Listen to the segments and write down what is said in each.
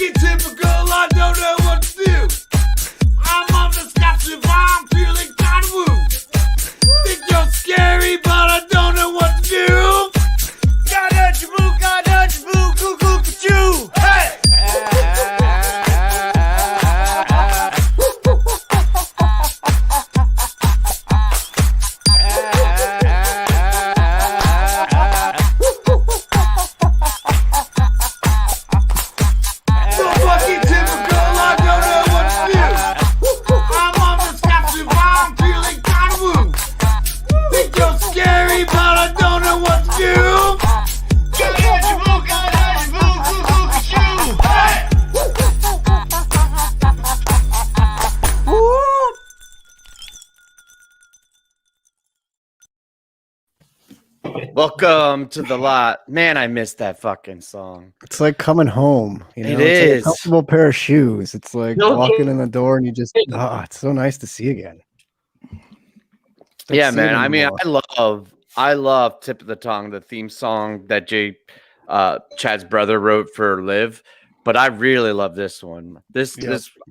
fucking typical, I don't know what to do. I'm on the scotch and I'm feeling kind of woo. Think you're scary, but I don't know what to do. Got a boo, coo, coo, choo. Hey! Welcome to the lot. Man, I missed that fucking song. It's like coming home. You know? It it's is. like a comfortable pair of shoes. It's like walking in the door and you just, it's so nice to see again. Yeah, man. I mean, I love Tip of the Tongue, the theme song that Chad's brother wrote for Liv. But I really love this one. This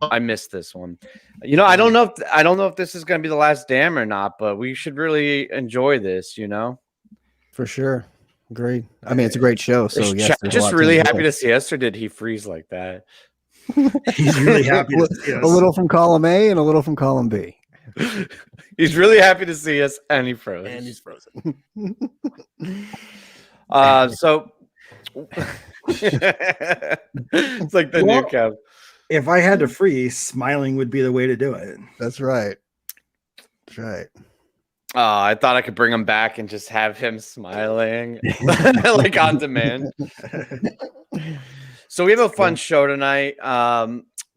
I missed this one. You know, I don't know if this is gonna be the last Damn or not, but we should really enjoy this, you know. For sure. Great. I mean, it's a great show. So yes, just really happy to see us, or did he freeze like that? He's really happy to see us. A little from column A and a little from column B. He's really happy to see us, and he froze. And he's frozen. So it's like the new cap. If I had to freeze, smiling would be the way to do it. That's right. That's right. I thought I could bring him back and just have him smiling like on demand. So we have a fun show tonight.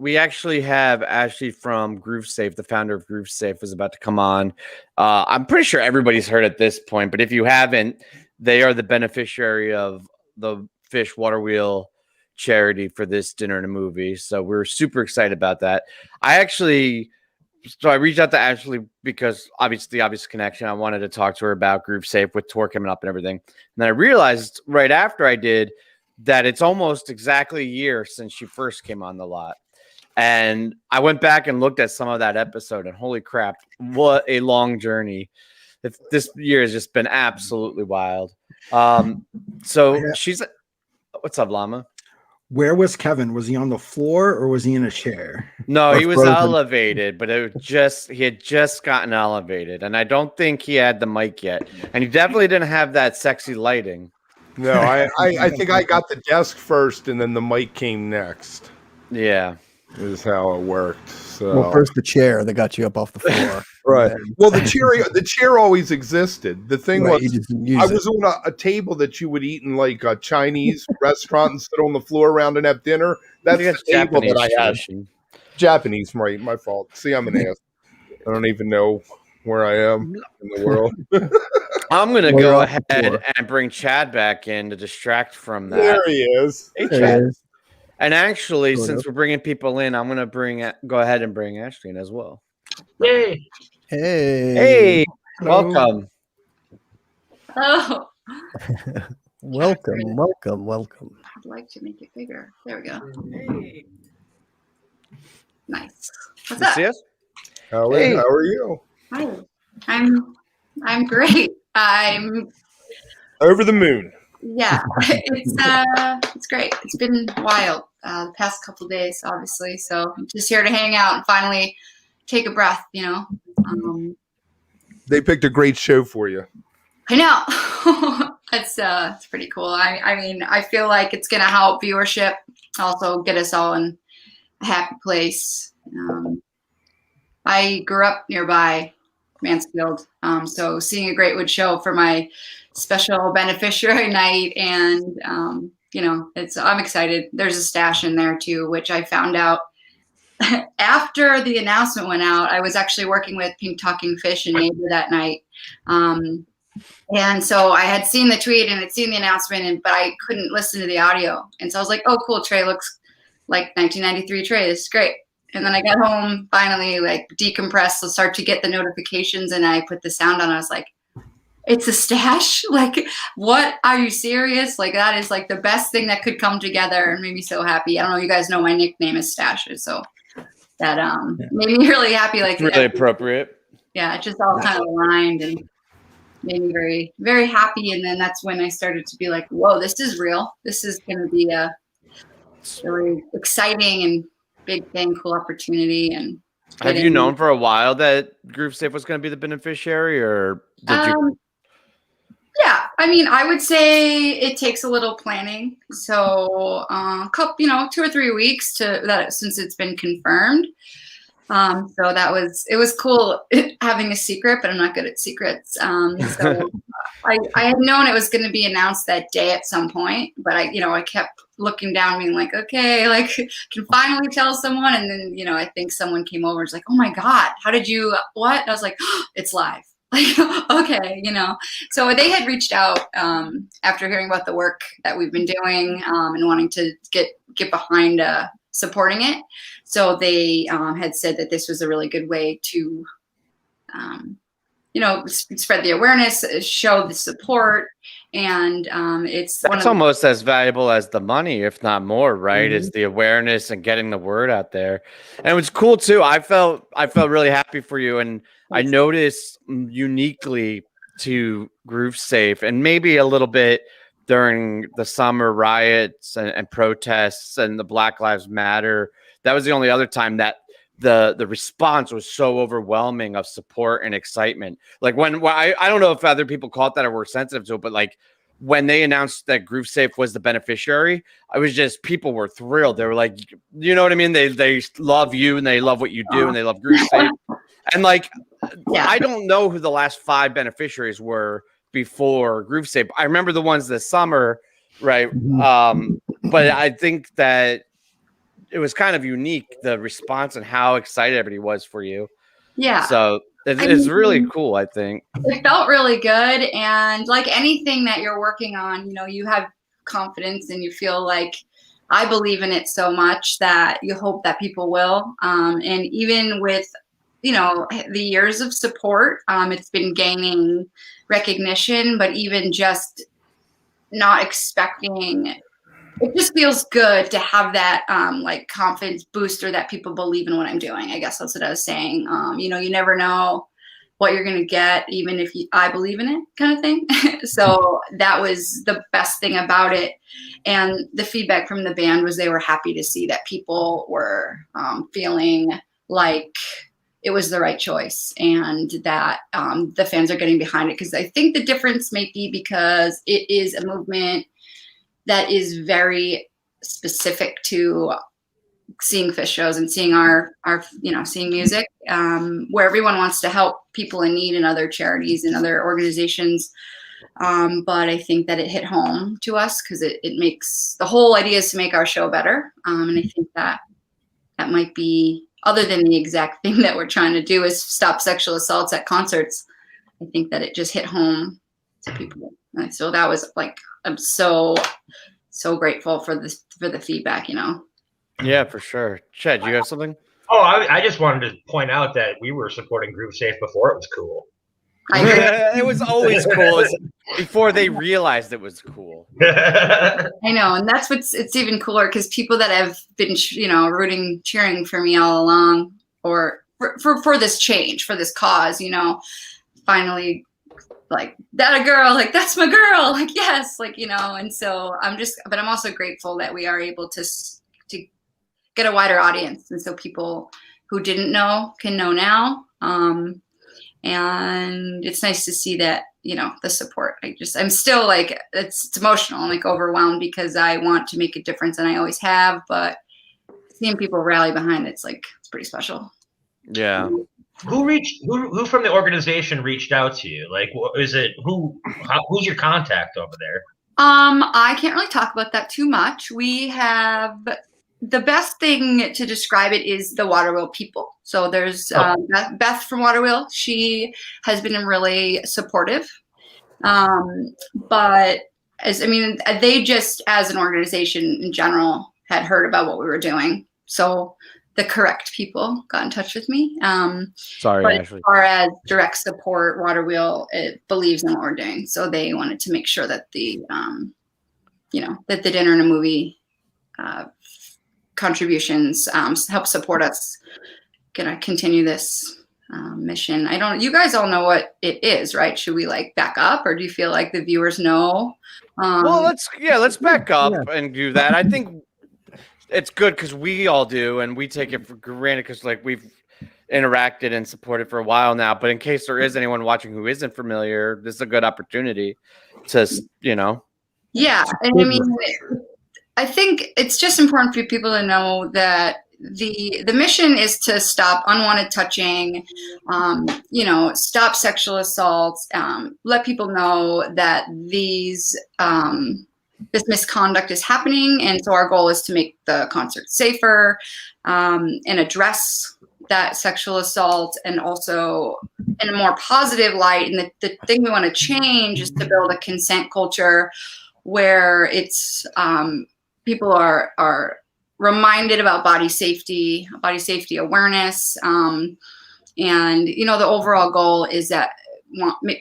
We actually have Ashley from GrooveSafe, the founder of GrooveSafe, is about to come on. I'm pretty sure everybody's heard at this point, but if you haven't, they are the beneficiary of the Fish Water Wheel charity for this dinner and a movie. So we're super excited about that. So I reached out to Ashley because the obvious connection. I wanted to talk to her about GrooveSafe with tour coming up and everything. And then I realized right after I did that it's almost exactly a year since she first came on the lot. And I went back and looked at some of that episode, and holy crap, what a long journey. This year has just been absolutely wild. She's, what's up, Llama? Where was Kevin? Was he on the floor or was he in a chair? No, he was elevated, but he had just gotten elevated, and I don't think he had the mic yet. And he definitely didn't have that sexy lighting. No, I think I got the desk first, and then the mic came next. Yeah, is how it worked. So well, first the chair that got you up off the floor. Right. Well, the chair always existed. The thing was, I was on a table that you would eat in like a Chinese restaurant and sit on the floor around and have dinner. That's the table that I had. Japanese, right? My fault. See, I'm an ass. I don't even know where I am in the world. I'm going to go ahead and bring Chad back in to distract from that. There he is. Hey, Chad. And actually, since we're bringing people in, I'm going to go ahead and bring Ashley in as well. Yay. Hey, welcome. Oh. welcome. I'd like to make it bigger. There we go. Hey. Nice. What's up? How are you? Hi. I'm great. I'm over the moon. Yeah, it's great. It's been wild the past couple of days, obviously. So I'm just here to hang out and finally take a breath, you know. They picked a great show for you. I know. It's pretty cool. I mean, I feel like it's going to help viewership, also get us all in a happy place. I grew up nearby Mansfield, so seeing a Great Wood show for my special beneficiary night, and I'm excited. There's a stash in there too, which I found out after the announcement went out. I was actually working with Pink Talking Fish and Neighbor that night. And so I had seen the tweet and had seen the announcement, but I couldn't listen to the audio. And so I was like, oh, cool. Trey looks like 1993 Trey. This is great. And then I got home, finally like decompressed, so start to get the notifications, and I put the sound on. I was like, It's a stash? Like, what? Are you serious? Like, that is like the best thing that could come together and made me so happy. I don't know, you guys know my nickname is Stashes, so that made me really happy. Like, really appropriate. Yeah, it just all kind of aligned and made me very, very happy. And then that's when I started to be like, whoa, this is real. This is going to be a really exciting and big thing, cool opportunity. And have you known for a while that Groove Safe was going to be the beneficiary, or did you? Yeah, I mean, I would say it takes a little planning. So, couple, 2 or 3 weeks since it's been confirmed. So it was cool having a secret, but I'm not good at secrets. So I had known it was going to be announced that day at some point, but I kept looking down being like, okay, like can finally tell someone. And then, I think someone came over and was like, oh my God, how did you, what? And I was like, oh, it's live. Like, okay, so they had reached out after hearing about the work that we've been doing and wanting to get behind supporting it. So they had said that this was a really good way to, spread the awareness, show the support, and that's almost as valuable as the money, if not more, right? Is the awareness and getting the word out there. And it was cool too. I felt really happy for you, and I noticed uniquely to Groove Safe, and maybe a little bit during the summer riots and protests and the Black Lives Matter. That was the only other time that the response was so overwhelming of support and excitement. Like when I don't know if other people caught that or were sensitive to it, but like when they announced that Groove Safe was the beneficiary, I was just, people were thrilled. They were like, you know what I mean? They love you and they love what you do and they love Groove Safe. And like, I don't know who the last 5 beneficiaries were before Groove Safe. I remember the ones this summer, right? But I think that it was kind of unique, the response and how excited everybody was for you. Yeah. So it's really cool, I think. It felt really good. And like anything that you're working on, you have confidence and you feel like, I believe in it so much that you hope that people will. And even with, the years of support, it's been gaining recognition, but even just not expecting, it just feels good to have that like confidence booster that people believe in what I'm doing. I guess that's what I was saying. You never know what you're going to get, even if I believe in it, kind of thing. So that was the best thing about it. And the feedback from the band was they were happy to see that people were feeling like it was the right choice and that the fans are getting behind it. Because I think the difference may be because it is a movement that is very specific to seeing Phish shows and seeing our seeing music, where everyone wants to help people in need and other charities and other organizations. But I think that it hit home to us because it makes, the whole idea is to make our show better. And I think that might be, other than the exact thing that we're trying to do is stop sexual assaults at concerts. I think that it just hit home to people. And so that was like, I'm so grateful for the feedback, Yeah, for sure. Chad, you have something? Oh, I just wanted to point out that we were supporting Groove Safe before it was cool. It was always cool. Before they realized it was cool. I know, and that's it's even cooler because people that have been rooting, cheering for me all along, or for this change, for this cause, finally like, that a girl, like that's my girl, like yes, like and so but I'm also grateful that we are able to get a wider audience, and so people who didn't know can know now. And it's nice to see that, the support. I'm still like, it's emotional. I'm like overwhelmed because I want to make a difference and I always have, but seeing people rally behind it's pretty special. Yeah. Who from the organization reached out to you? Like, is it who's your contact over there? I can't really talk about that too much. We have, the best thing to describe it is the Waterwheel people. So there's Beth from Waterwheel. She has been really supportive. But they just, as an organization in general, had heard about what we were doing. So the correct people got in touch with me. Sorry, but Ashley. As far as direct support, Waterwheel, it believes in what we're doing. So they wanted to make sure that the, that the dinner and a movie contributions help support us gonna continue this mission. You guys all know what it is, right? Should we like back up, or do you feel like the viewers know? Well, let's back up and do that. I think it's good because we all do, and we take it for granted because like we've interacted and supported for a while now. But in case there is anyone watching who isn't familiar, this is a good opportunity to, Yeah, and I mean, I think it's just important for people to know that the mission is to stop unwanted touching, stop sexual assaults, let people know that this misconduct is happening, and so our goal is to make the concert safer and address that sexual assault, and also in a more positive light. And the thing we want to change is to build a consent culture where it's people are reminded about body safety awareness, and the overall goal is that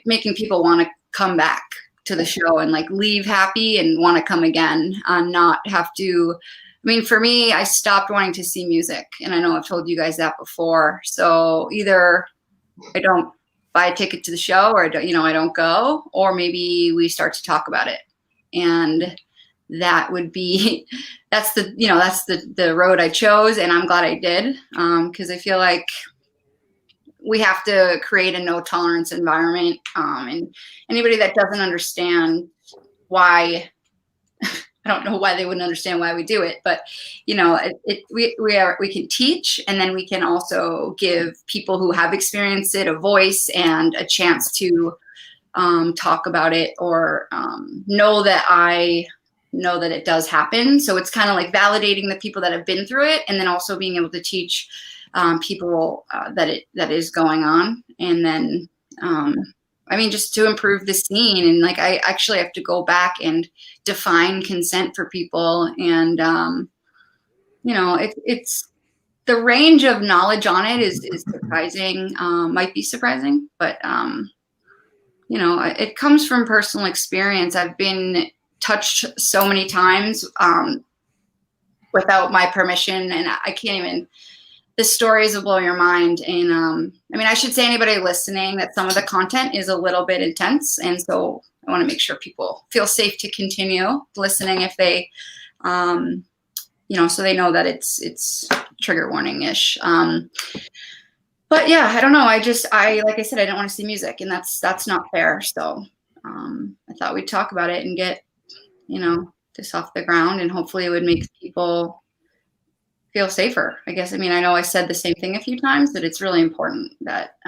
making people want to come back to the show and like leave happy and want to come again, not have to. I mean, for me, I stopped wanting to see music, and I know I've told you guys that before. So either I don't buy a ticket to the show, or I don't go, or maybe we start to talk about it, and that's the road I chose, and I'm glad I did, because I feel like we have to create a no tolerance environment, and anybody that doesn't understand why, I don't know why they wouldn't understand why we do it, but we can teach, and then we can also give people who have experienced it a voice and a chance to talk about it, or know that it does happen. So it's kind of like validating the people that have been through it, and then also being able to teach people that is going on. And then just to improve the scene, and like I actually have to go back and define consent for people, and it's the range of knowledge on it is surprising, might be surprising, but it comes from personal experience. I've been touched so many times without my permission, and I can't even. The stories will blow your mind. And I should say, anybody listening, that some of the content is a little bit intense, and so I want to make sure people feel safe to continue listening if they, so they know that it's trigger warning-ish. But yeah, I don't know. Like I said, I don't want to see music, and that's not fair. So I thought we'd talk about it and get this off the ground, and hopefully it would make people feel safer. I guess. I know I said the same thing a few times, but it's really important that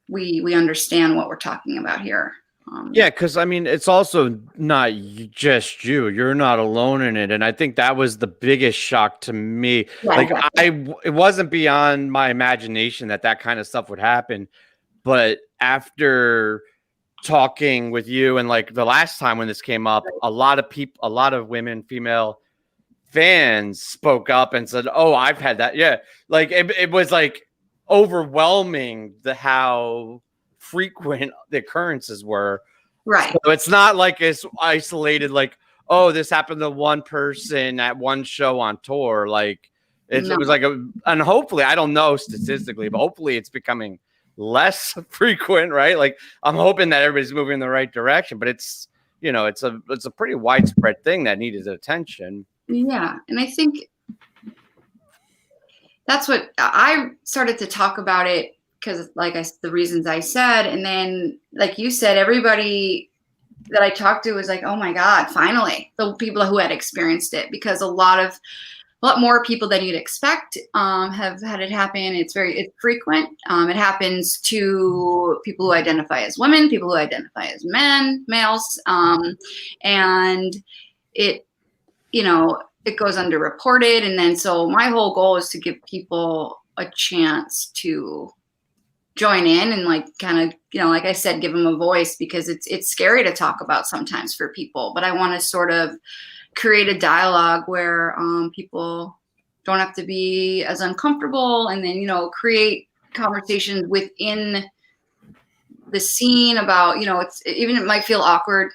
we understand what we're talking about here. Because it's also not just you. You're not alone in it, and I think that was the biggest shock to me. Yeah, exactly. It wasn't beyond my imagination that kind of stuff would happen, but after talking with you, and like the last time when this came up, a lot of women, female fans spoke up and said, "Oh, I've had that." Yeah, like it was like overwhelming how frequent the occurrences were. Right. So it's not like it's isolated. Like, oh, this happened to one person at one show on tour. Like it was like and hopefully, I don't know statistically, but hopefully it's becoming less frequent, right? Like I'm hoping that everybody's moving in the right direction, but it's it's a pretty widespread thing that needed attention. Yeah, and I think that's what I started to talk about it, because the reasons I said, and then like you said, everybody that I talked to was like, "Oh my God, finally!" The people who had experienced it, because a lot more people than you'd expect have had it happen. It's frequent. It happens to people who identify as women, people who identify as males, and it it goes underreported. And then so my whole goal is to give people a chance to join in and like kind of like I said, give them a voice, because it's scary to talk about sometimes for people. But I want to sort of create a dialogue where people don't have to be as uncomfortable, and then, create conversations within the scene about, it might feel awkward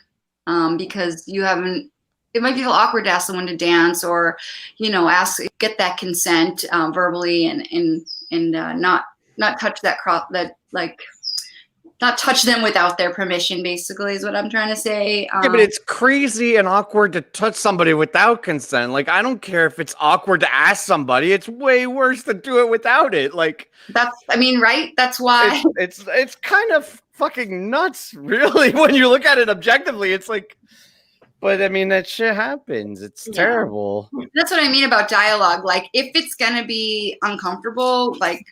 because it might feel awkward to ask someone to dance, or, get that consent verbally, and not touch not touch them without their permission, basically, is what I'm trying to say. Yeah, but it's crazy and awkward to touch somebody without consent. Like, I don't care if it's awkward to ask somebody. It's way worse to do it without it. Like, right? That's why it's kind of fucking nuts, really, when you look at it objectively. It's like, but I mean, that shit happens. It's terrible. That's what I mean about dialogue. Like, if it's gonna be uncomfortable, like,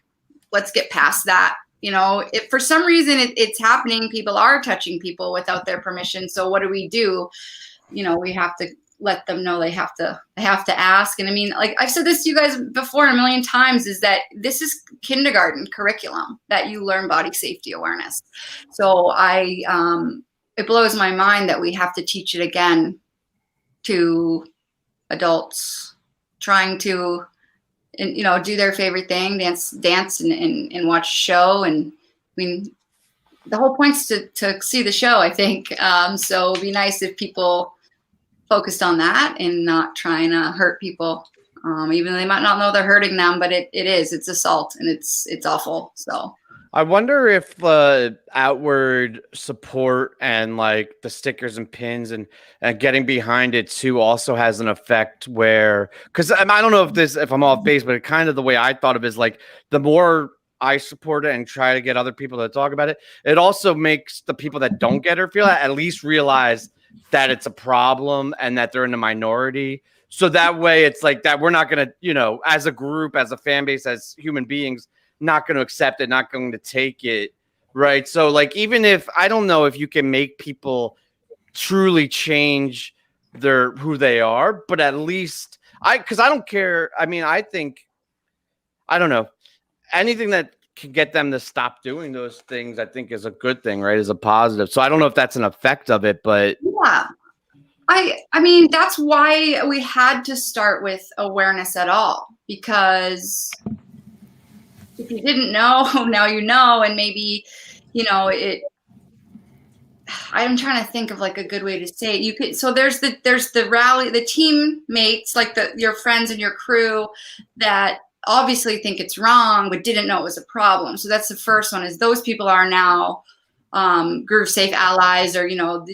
let's get past that. If for some reason it's happening, people are touching people without their permission. So what do? We have to let them know they have to ask. And I mean, like I've said this to you guys before a million times, is that this is kindergarten curriculum that you learn body safety awareness. So it blows my mind that we have to teach it again to adults trying to, and do their favorite thing, dance and watch a show. And I mean, the whole point's to see the show, I think. So it'd be nice if people focused on that and not trying to hurt people. Even though they might not know they're hurting them, but it's assault, and it's awful. So I wonder if the outward support and like the stickers and pins and getting behind it too also has an effect where, because I don't know if I'm off base, but kind of the way I thought of it is like the more I support it and try to get other people to talk about it, it also makes the people that don't get it feel at least realize that it's a problem and that they're in the minority. So that way it's like that we're not going to, as a group, as a fan base, as human beings, not going to accept it, not going to take it, right? So like, even if I don't know if you can make people truly change who they are, but at least because I don't care. I mean, I don't know, anything that can get them to stop doing those things, I think is a good thing, right? Is a positive. So I don't know if that's an effect of it, but yeah. I mean, that's why we had to start with awareness at all, because if you didn't know, now you know. And maybe, I'm trying to think of like a good way to say it. You could, so there's the rally, the teammates, like your friends and your crew that obviously think it's wrong, but didn't know it was a problem. So that's the first one, is those people are now groove safe allies, or,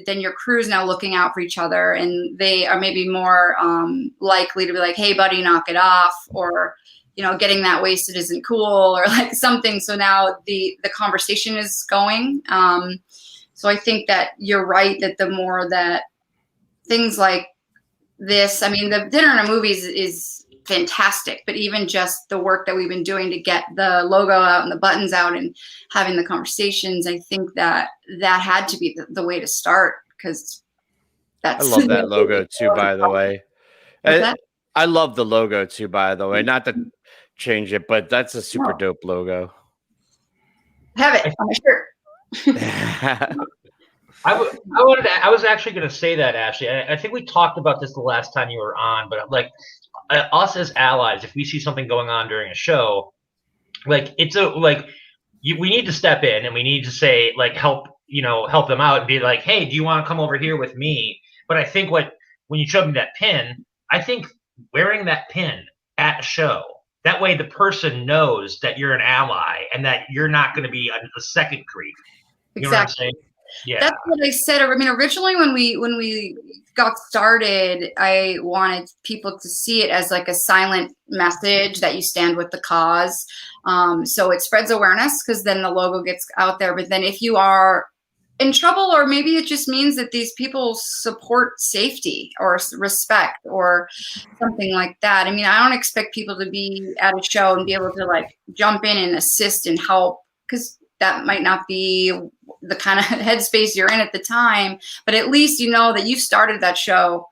then your crew's now looking out for each other, and they are maybe more likely to be like, hey buddy, knock it off, or, getting that wasted isn't cool, or like something. So now the conversation is going. So I think that you're right, that the more that things like this, I mean, the dinner and a movies is fantastic, but even just the work that we've been doing to get the logo out and the buttons out and having the conversations, I think that had to be the way to start, because I love that logo too, by the way. I love the logo too, by the way. Not to change it, but that's a super dope logo. Have it on my shirt. I was actually going to say that, Ashley. I think we talked about this the last time you were on, but like us as allies, if we see something going on during a show, like we need to step in and we need to say, like, help them out and be like, hey, do you want to come over here with me? But I think when you showed me that pin, I think wearing that pin at a show, that way the person knows that you're an ally and that you're not going to be a second creep. You know what I'm saying? Yeah, that's what I said. I mean, originally when we got started, I wanted people to see it as like a silent message that you stand with the cause. So it spreads awareness, because then the logo gets out there. But then if you are in trouble, or maybe it just means that these people support safety or respect or something like that. I mean, I don't expect people to be at a show and be able to like jump in and assist and help, because that might not be the kind of headspace you're in at the time. But at least you know that you started that show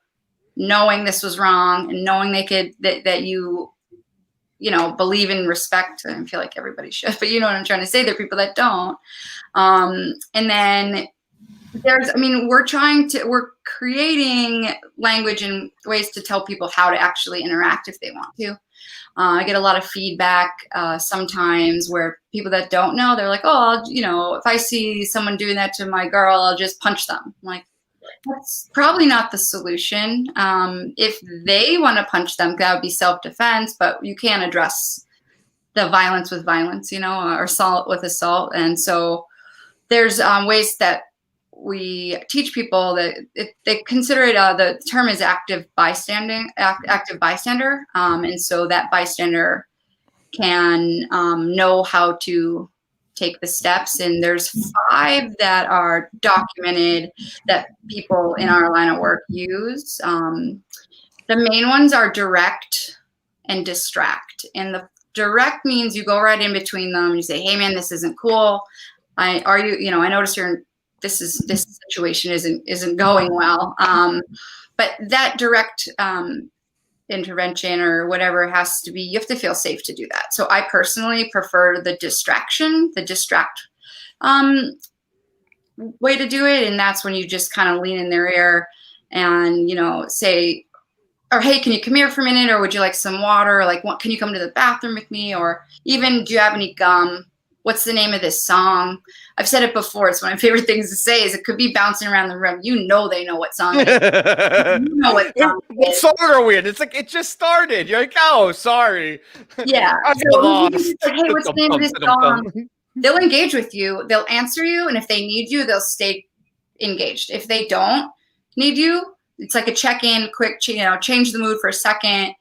knowing this was wrong, and knowing that you believe in respect. I feel like everybody should, but you know what I'm trying to say. There are people that don't. And then we're creating language and ways to tell people how to actually interact if they want to. I get a lot of feedback sometimes where people that don't know, they're like, oh, if I see someone doing that to my girl, I'll just punch them. I'm like, that's probably not the solution. If they want to punch them, that would be self-defense, but you can't address the violence with violence, or assault with assault. And so there's ways that we teach people that they consider it, the term is active bystander. And so that bystander can know how to take the steps. And there's 5 that are documented that people in our line of work use. The main ones are direct and distract. And the direct means you go right in between them. You say, hey man, this isn't cool. I notice this situation isn't going well. But that direct intervention or whatever you have to feel safe to do that. So I personally prefer the distract way to do it. And that's when you just kind of lean in their ear and, say, or, hey, can you come here for a minute? Or would you like some water? Like, can you come to the bathroom with me? Or even, do you have any gum? What's the name of this song? I've said it before. It's one of my favorite things to say is it could be bouncing around the room. They know what song it is. You know what song it is. What song are we in? It's like, it just started. You're like, oh, sorry. Yeah. So lost. Like, hey, what's the name of this song? They'll engage with you. They'll answer you. And if they need you, they'll stay engaged. If they don't need you, it's like a check-in, quick, change the mood for a second.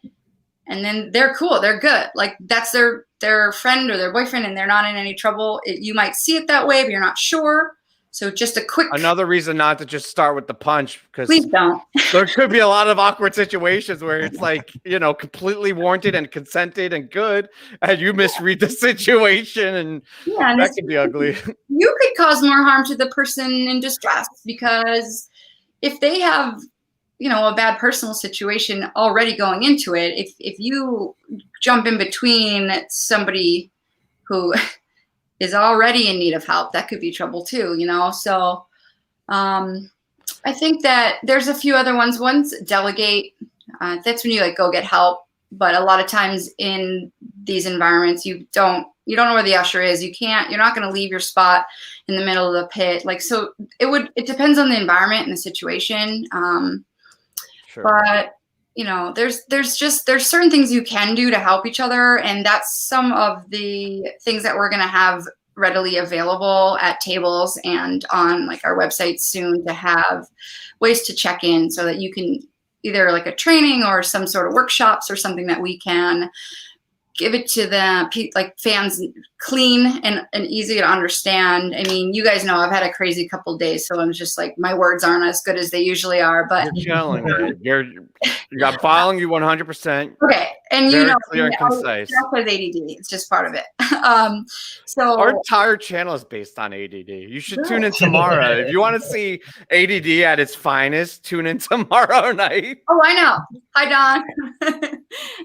And then they're cool. They're good. Like that's their friend or their boyfriend and they're not in any trouble. You might see it that way, but you're not sure. So just a quick. Another reason not to just start with the punch, because please don't. There could be a lot of awkward situations where it's like, completely warranted and consented and good. And you misread the situation and that could be ugly. You could cause more harm to the person in distress because if they have a bad personal situation already going into it, if you jump in between somebody who is already in need of help, that could be trouble too, So I think that there's a few other ones. One's delegate. That's when you go get help. But a lot of times in these environments, you don't know where the usher is. You're not going to leave your spot in the middle of the pit. So it depends on the environment and the situation. Sure. But there's certain things you can do to help each other, and that's some of the things that we're going to have readily available at tables and on our website soon to have ways to check in so that you can either a training or some sort of workshops or something that we can give it to the fans clean and easy to understand. I mean, you guys know I've had a crazy couple of days, so I'm just my words aren't as good as they usually are. But you're chilling. I'm following you 100%. Okay, and very clear and concise. With ADD, it's just part of it. So our entire channel is based on ADD. You should tune in tomorrow if you want to see ADD at its finest. Tune in tomorrow night. Oh, I know. Hi, Don.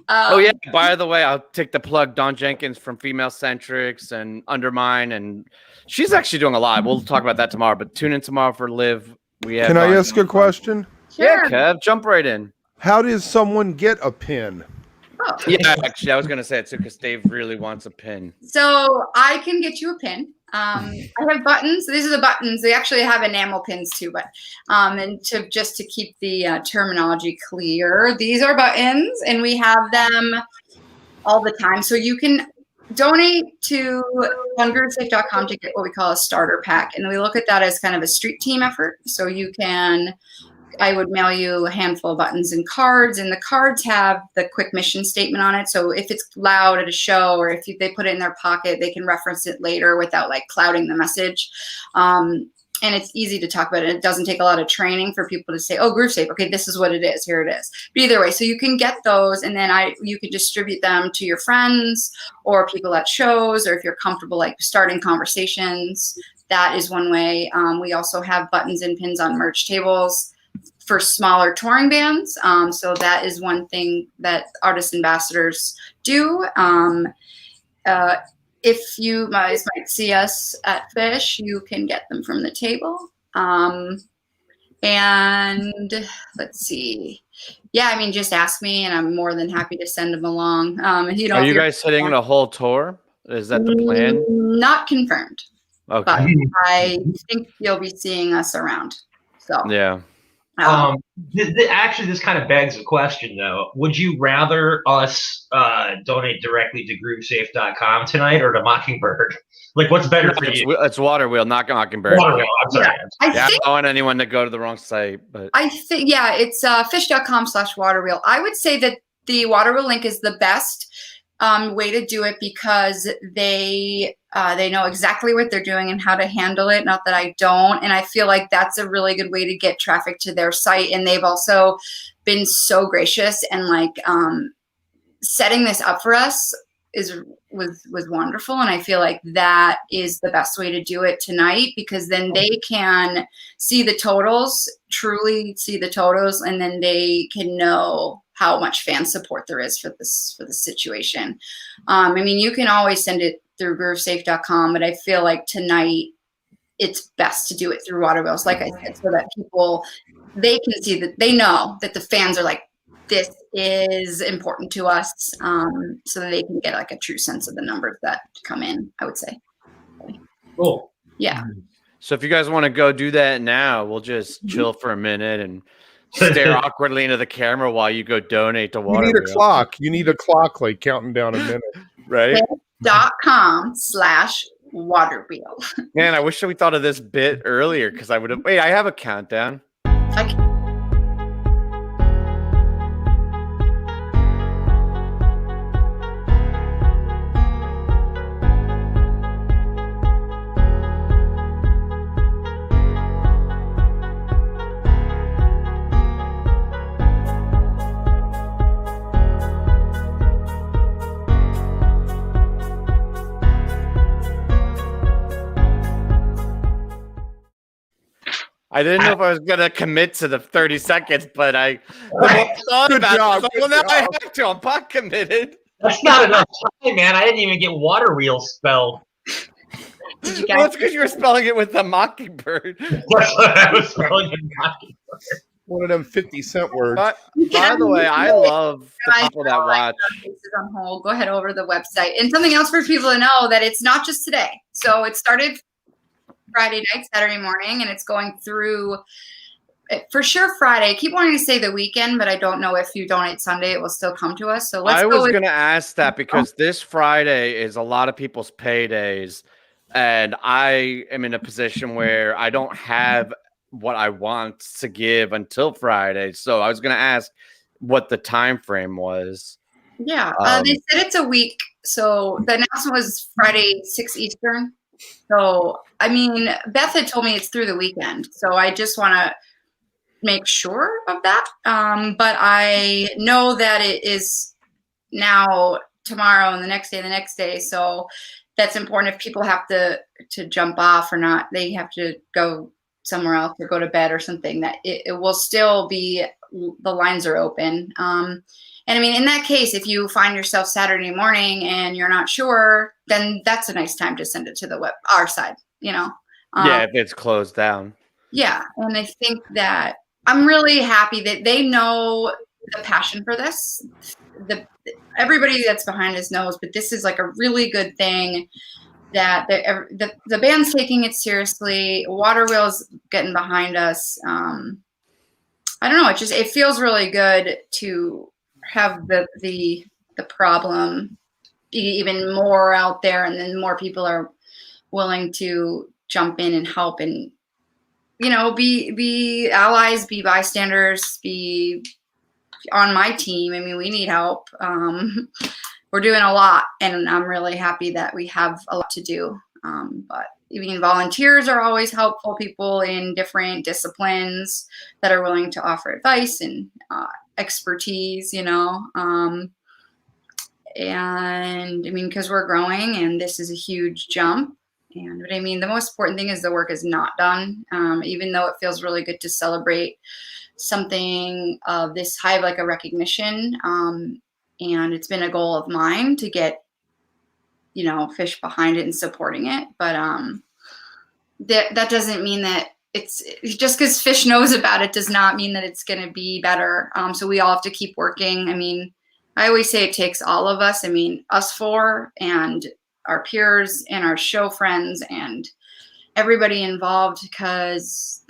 Oh yeah. By the way, I'll take the plug. Dawn Jenkins from Female Centrics and Undermine, and she's actually doing a lot. We'll talk about that tomorrow. But tune in tomorrow for Live. Can I ask a question? Sure. Yeah, Kev, jump right in. How does someone get a pin? Oh. Yeah, actually, I was going to say it too because Dave really wants a pin. So I can get you a pin. I have buttons. These are the buttons. They actually have enamel pins too, but and to keep the terminology clear, these are buttons, and we have them all the time. So you can donate to gungroupsafe.com to get what we call a starter pack, and we look at that as kind of a street team effort. So you can. I would mail you a handful of buttons and cards, and the cards have the quick mission statement on it. So if it's loud at a show or if they put it in their pocket, they can reference it later without clouding the message. And it's easy to talk about it. It doesn't take a lot of training for people to say, oh, Groove Safe. Okay, this is what it is. Here it is. But either way, so you can get those, and then you can distribute them to your friends or people at shows, or if you're comfortable starting conversations, that is one way. We also have buttons and pins on merch tables for smaller touring bands. So that is one thing that artist ambassadors do. If you guys might see us at Fish, you can get them from the table. And let's see. Yeah, I mean, just ask me, and I'm more than happy to send them along. Are you guys hitting the whole tour? Is that the plan? Not confirmed. Okay. But I think you'll be seeing us around. So yeah. Actually, this kind of begs a question, though. Would you rather us donate directly to groovesafe.com tonight or to Mockingbird? Like, what's better for you? It's Waterwheel, not Mockingbird. Waterwheel, I'm sorry. I don't want anyone to go to the wrong site. But I think, yeah, it's fish.com/waterwheel. I would say that the Waterwheel link is the best way to do it because they know exactly what they're doing and how to handle it. Not that I don't. And I feel like that's a really good way to get traffic to their site. And they've also been so gracious and like setting this up for us was wonderful. And I feel like that is the best way to do it tonight because then they can see the totals, truly see the totals, and then they can know how much fan support there is for this situation. I mean, you can always send it through groovesafe.com, but I feel like tonight it's best to do it through Waterwheels, like I said, so that people, they can see that they know that the fans are like, this is important to us, so that they can get like a true sense of the numbers that come in, I would say. Cool. Yeah. So if you guys want to go do that now, we'll just chill for a minute and stare awkwardly into the camera while you go donate to Waterwheel. You need a clock. You need a clock like counting down a minute, right? .com/waterwheel. Man, I wish we thought of this bit earlier because I would have. Wait, I have a countdown. I didn't know if I was gonna commit to the 30 seconds, but I thought about it. Like, well, now I have to. I'm pot committed. That's not enough time, man. I didn't even get Waterwheel spelled. Well, it's because you were spelling it with the Mockingbird. That's what I was spelling it Mockingbird. One of them 50-cent words. By the way, I love the people that watch. On hold. Go ahead over to the website. And something else for people to know that it's not just today. So it started Friday night, Saturday morning, and it's going through for sure Friday. I keep wanting to say the weekend, but I don't know if you donate Sunday, it will still come to us. So I was going to ask that because this Friday is a lot of people's paydays, and I am in a position where I don't have what I want to give until Friday. So I was going to ask what the time frame was. Yeah, they said it's a week. So the announcement was Friday 6 Eastern. So, I mean, Beth had told me it's through the weekend. So I just want to make sure of that. But I know that it is now tomorrow and the next day. So that's important. If people have to jump off or not, they have to go somewhere else or go to bed or something, that it will still be, the lines are open. And I mean, in that case, if you find yourself Saturday morning and you're not sure, then that's a nice time to send it to our side, you know? Yeah, if it's closed down. Yeah. And I think that I'm really happy that they know the passion for this. Everybody that's behind us knows, but this is like a really good thing that the band's taking it seriously. Waterwheel's getting behind us. I don't know. It feels really good to have the problem be even more out there, and then more people are willing to jump in and help, and be allies, be bystanders, be on my team. I mean, we need help. We're doing a lot, and I'm really happy that we have a lot to do. But even volunteers are always helpful, people in different disciplines that are willing to offer advice and expertise, and I mean, because we're growing and this is a huge jump. But I mean, the most important thing is the work is not done. Even though it feels really good to celebrate something of this high, like a recognition. And it's been a goal of mine to get, Fish behind it and supporting it. But that doesn't mean that it's just because Fish knows about it does not mean that it's going to be better. So we all have to keep working. I mean, I always say it takes all of us. I mean, us four and our peers and our show friends and everybody involved, because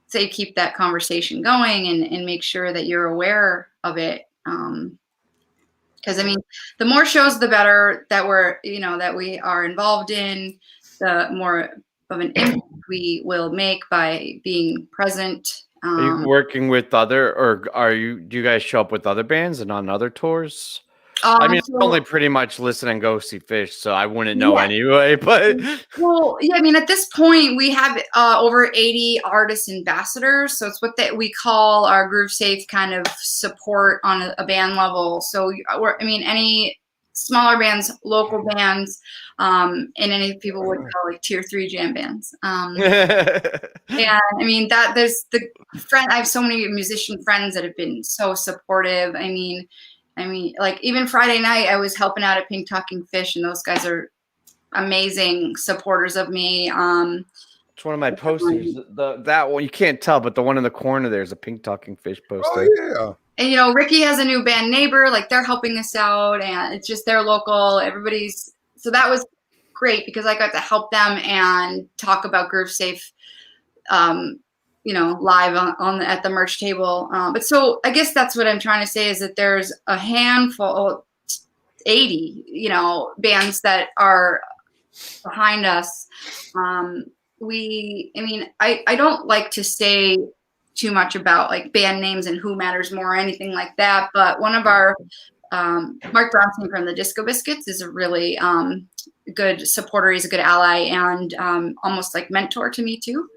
say keep that conversation going and make sure that you're aware of it. Because I mean, the more shows, the better that we are involved in, the more of an impact we will make by being present. Are you working with do you guys show up with other bands and on other tours? I mean, I only pretty much listen and go see Fish, so I wouldn't know anyway. But yeah, I mean, at this point, we have over 80 artist ambassadors, so it's what we call our Groove Safe kind of support on a band level. So, any smaller bands, local bands, and any people would call like tier 3 jam bands. And I mean I have so many musician friends that have been so supportive. I mean, like even Friday night, I was helping out at Pink Talking Fish, and those guys are amazing supporters of me. It's one of my posters. That one you can't tell, but the one in the corner there's a Pink Talking Fish poster. Oh yeah. And Ricky has a new band, Neighbor. Like they're helping us out, and it's just they're local. So that was great because I got to help them and talk about Groove Safe. Live at the merch table. But so I guess that's what I'm trying to say is that there's a handful, 80, bands that are behind us. I don't like to say too much about like band names and who matters more or anything like that. But one of our, Mark Bronson from the Disco Biscuits is a really good supporter. He's a good ally and almost like mentor to me too.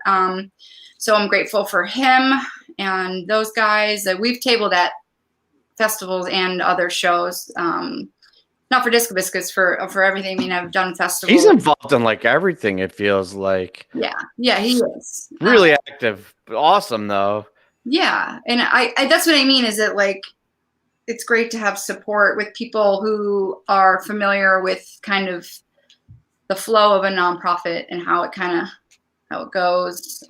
So I'm grateful for him and those guys that we've tabled at festivals and other shows. Not for Disco Biscuits, for everything. I mean, I've done festivals. He's involved in like everything, it feels like. Yeah, he is. Really active. Awesome though. Yeah. And I that's what I mean is that like it's great to have support with people who are familiar with kind of the flow of a nonprofit and how it goes.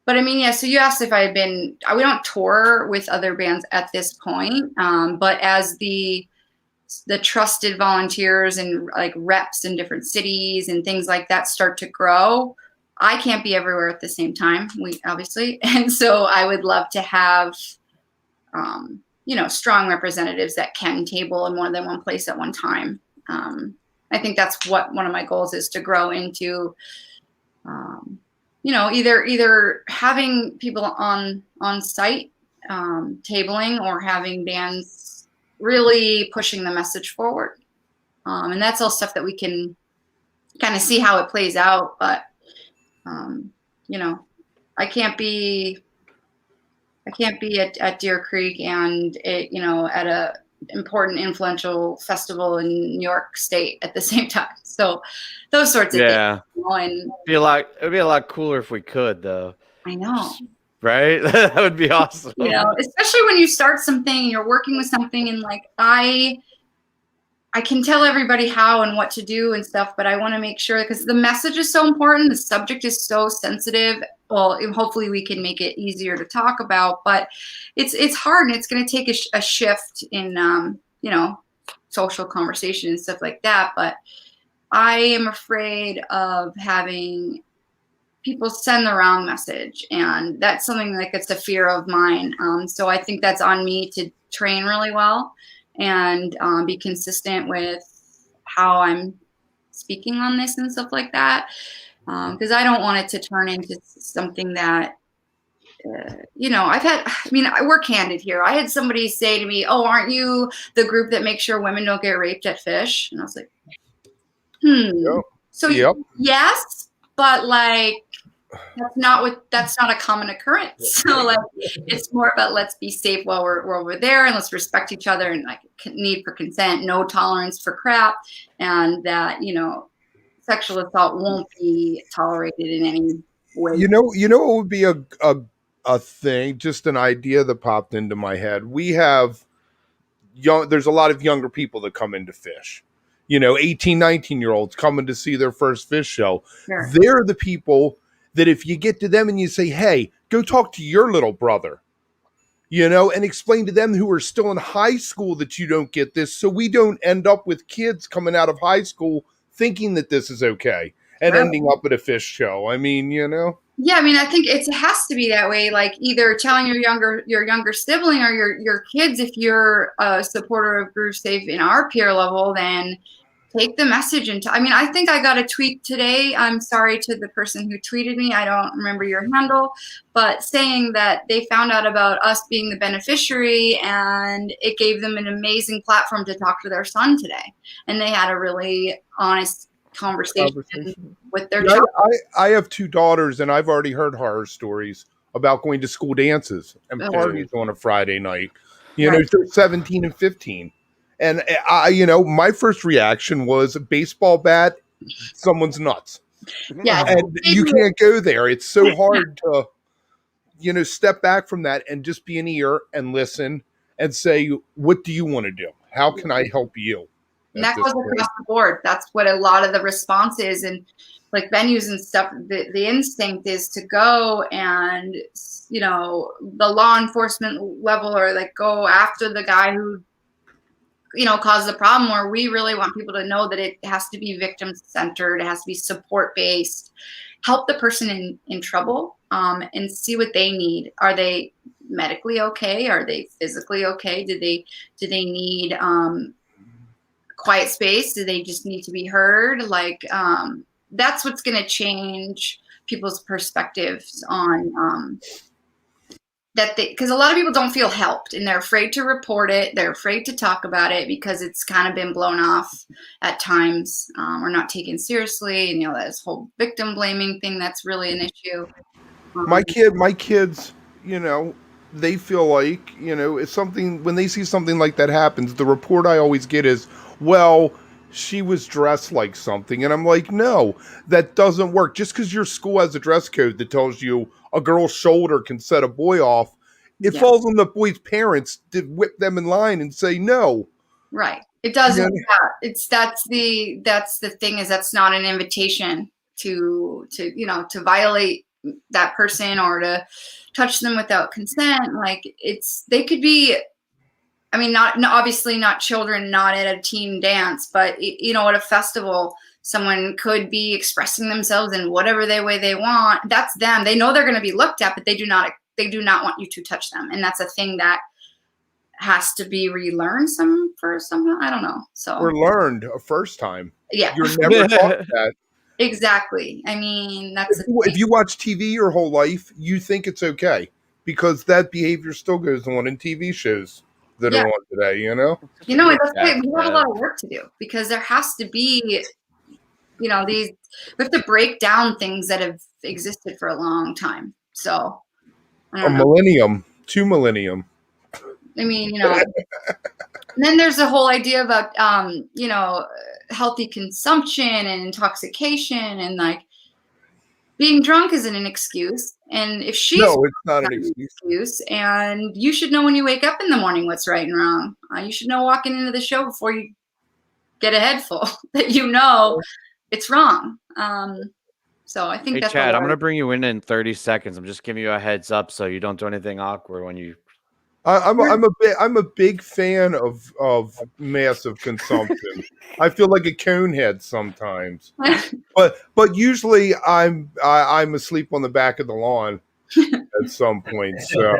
But I mean, yeah, so you asked if I had been, we don't tour with other bands at this point, but as the trusted volunteers and like reps in different cities and things like that start to grow, I can't be everywhere at the same time, obviously. And so I would love to have, strong representatives that can table in more than one place at one time. I think that's what one of my goals is, to grow into, either having people on site tabling or having bands really pushing the message forward. And that's all stuff that we can kind of see how it plays out. But, I can't be at Deer Creek and at a important influential festival in New York State at the same time. So those sorts of things. And it'd be a lot cooler if we could though. I know. Right? That would be awesome. Especially when you start something and you're working with something and like I can tell everybody how and what to do and stuff, but I want to make sure, because the message is so important, the subject is so sensitive. Well, hopefully we can make it easier to talk about, but it's hard and it's going to take a shift in, social conversation and stuff like that. But I am afraid of having people send the wrong message, and that's something like it's a fear of mine. So I think that's on me to train really well and be consistent with how I'm speaking on this and stuff like that. Because I don't want it to turn into something that, we're candid here. I had somebody say to me, "Oh, aren't you the group that makes sure women don't get raped at Fish?" And I was like, Yep. So yes, but like, that's not a common occurrence. So like, it's more about let's be safe while we're over there, and let's respect each other, and like need for consent, no tolerance for crap, and that sexual assault won't be tolerated in any way. What would be a thing, just an idea that popped into my head. We have there's a lot of younger people that come into Fish. 18, 19-year-olds coming to see their first Fish show. Sure. They're the people that if you get to them and you say, hey, go talk to your little brother, and explain to them who are still in high school that you don't get this, so we don't end up with kids coming out of high school thinking that this is okay and ending up at a fish show. I mean, Yeah, I mean, I think it has to be that way. Like either telling your younger sibling or your kids, if you're a supporter of Groove Safe in our peer level, then take the message. And I mean, I think I got a tweet today. I'm sorry to the person who tweeted me. I don't remember your handle, but saying that they found out about us being the beneficiary and it gave them an amazing platform to talk to their son today. And they had a really honest conversation with their child. I have 2 daughters, and I've already heard horror stories about going to school dances and parties on a Friday night. They're 17 and 15. And my first reaction was a baseball bat, someone's nuts. Yeah. And you can't go there. It's so hard to, step back from that and just be an ear and listen and say, what do you want to do? How can I help you? And that goes across the board. That's what a lot of the response is. And like venues and stuff, the instinct is to go and, the law enforcement level or like go after the guy who, caused the problem, where we really want people to know that it has to be victim centered. It has to be support based, help the person in trouble, and see what they need. Are they medically okay? Are they physically okay? Do they need, quiet space? Do they just need to be heard? Like, that's what's going to change people's perspectives on that, because a lot of people don't feel helped and they're afraid to report it. They're afraid to talk about it because it's kind of been blown off at times, or not taken seriously. And this whole victim blaming thing, that's really an issue. My kids, they feel like, it's something, when they see something like that happens, the report I always get is, well, she was dressed like something. And I'm like, no, that doesn't work. Just because your school has a dress code that tells you a girl's shoulder can set a boy off, it falls on the boy's parents to whip them in line and say no. Right. It doesn't. That's the thing, is that's not an invitation to violate that person or to touch them without consent. Like they could be, I mean, obviously not children, not at a teen dance, but at a festival, someone could be expressing themselves in whatever way they want. That's them. They know they're going to be looked at, but they do not want you to touch them. And that's a thing that has to be relearned somehow. I don't know. So or learned a first time. Yeah. You're never taught that. Exactly. I mean, if you watch TV your whole life, you think it's okay because that behavior still goes on in TV shows that are on today, we have a lot of work to do, because there has to be, we have to break down things that have existed for a long time. So millennium, 2 millennium. I mean, and then there's the whole idea about, healthy consumption and intoxication, and like being drunk isn't an excuse. And if she's no, it's not an excuse. And you should know when you wake up in the morning what's right and wrong. You should know walking into the show before you get a head full that it's wrong. So I think that's Chad, I'm gonna bring you in 30 seconds. I'm just giving you a heads up so you don't do anything awkward when you. I'm a big fan of massive consumption. I feel like a conehead sometimes, but usually I'm asleep on the back of the lawn at some point. So,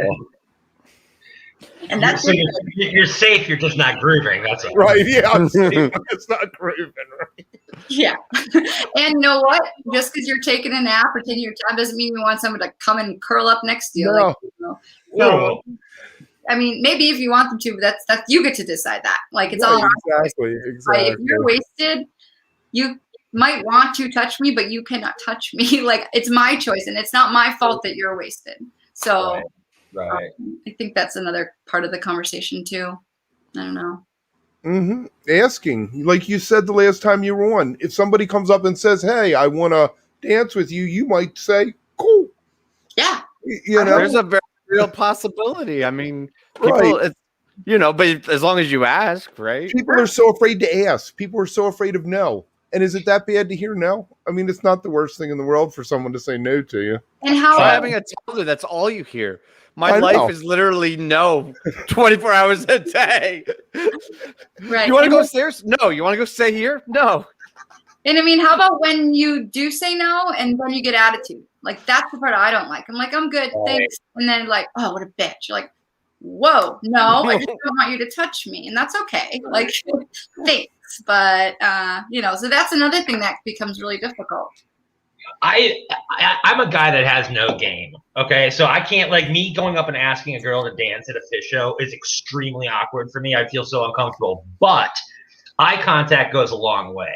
and that's you're safe. You're just not grooving. That's it. Right? Yeah, I'm safe. I'm just not grooving. Right? Yeah, and you know what? Just because you're taking a nap or taking your time doesn't mean you want someone to come and curl up next to you. No. So, I mean, maybe if you want them to, but that's you get to decide that. Like it's all exactly. Right? If you're wasted, you might want to touch me, but you cannot touch me. Like it's my choice, and it's not my fault that you're wasted. So, right. I think that's another part of the conversation too. I don't know. Mm-hmm. Asking, like you said the last time you were on, if somebody comes up and says, "Hey, I want to dance with you," you might say, "Cool." Yeah. There's a very real possibility. I mean, people, but as long as you ask, right? People are so afraid to ask. People are so afraid of no. And is it that bad to hear no? I mean, it's not the worst thing in the world for someone to say no to you. And how Try having a toddler, that's all you hear. My life is literally no 24 hours a day. Right. You want to go upstairs? No. You want to go stay here? No. And I mean, how about when you do say no and then you get attitude? Like, that's the part I don't like. I'm like, I'm good, thanks. And then like, oh, what a bitch. You're like, whoa, no, I just don't want you to touch me. And that's okay. Like, thanks. But, so that's another thing that becomes really difficult. I'm a guy that has no game. Okay. So I can't, like, me going up and asking a girl to dance at a fish show is extremely awkward for me. I feel so uncomfortable. But eye contact goes a long way.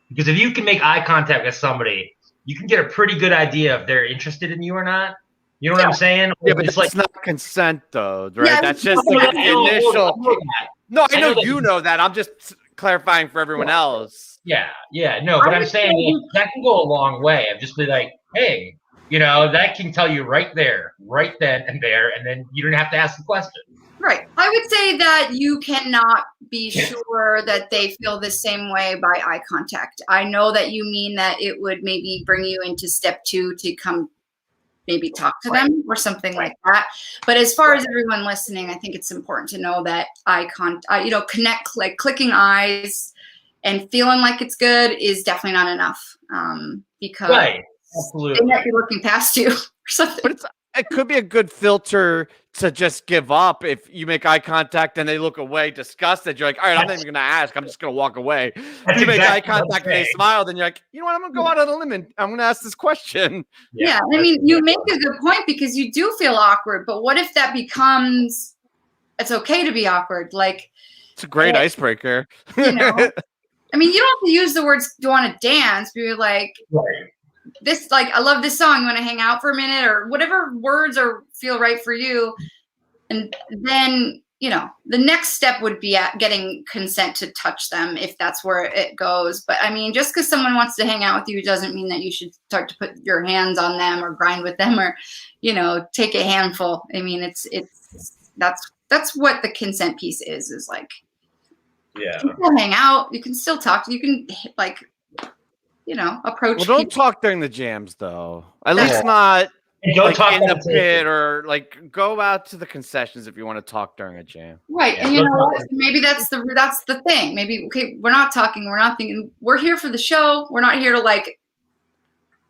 Because if you can make eye contact with somebody, you can get a pretty good idea if they're interested in you or not. You know what I'm saying? Yeah, but it's not consent, though, right? That's just the initial. No, I know you know that. I'm just clarifying for everyone else. Yeah, no, but I'm saying that can go a long way. I've just be like, hey, that can tell you right there, right then and there, and then you don't have to ask the question. Right. I would say that you cannot be sure that they feel the same way by eye contact. I know that you mean that it would maybe bring you into step 2 to come maybe talk to them or something like that. But as far as everyone listening, I think it's important to know that connect, like clicking eyes and feeling like it's good is definitely not enough. Because absolutely, they might be looking past you or something. But it could be a good filter to just give up if you make eye contact and they look away disgusted. You're like, all right, I'm not even going to ask. I'm just going to walk away. If you make eye contact and they smile, then you're like, you know what? I'm going to go out on a limb and I'm going to ask this question. Yeah. I mean, you make a good point because you do feel awkward. But what if that becomes, it's okay to be awkward? Like, it's a great icebreaker. I mean, you don't have to use the words, do you want to dance? But you're like, this, like, I love this song. You want to hang out for a minute or whatever words feel right for you. And then, the next step would be at getting consent to touch them if that's where it goes. But I mean, just because someone wants to hang out with you doesn't mean that you should start to put your hands on them or grind with them or, take a handful. I mean, that's what the consent piece is like, you can still hang out. You can still talk. You can approach. Well, don't talk during the jams, though. At least not talk in the pit or go out to the concessions if you want to talk during a jam. Right, and you know what? Maybe that's the thing. Maybe we're not talking. We're not thinking. We're here for the show. We're not here to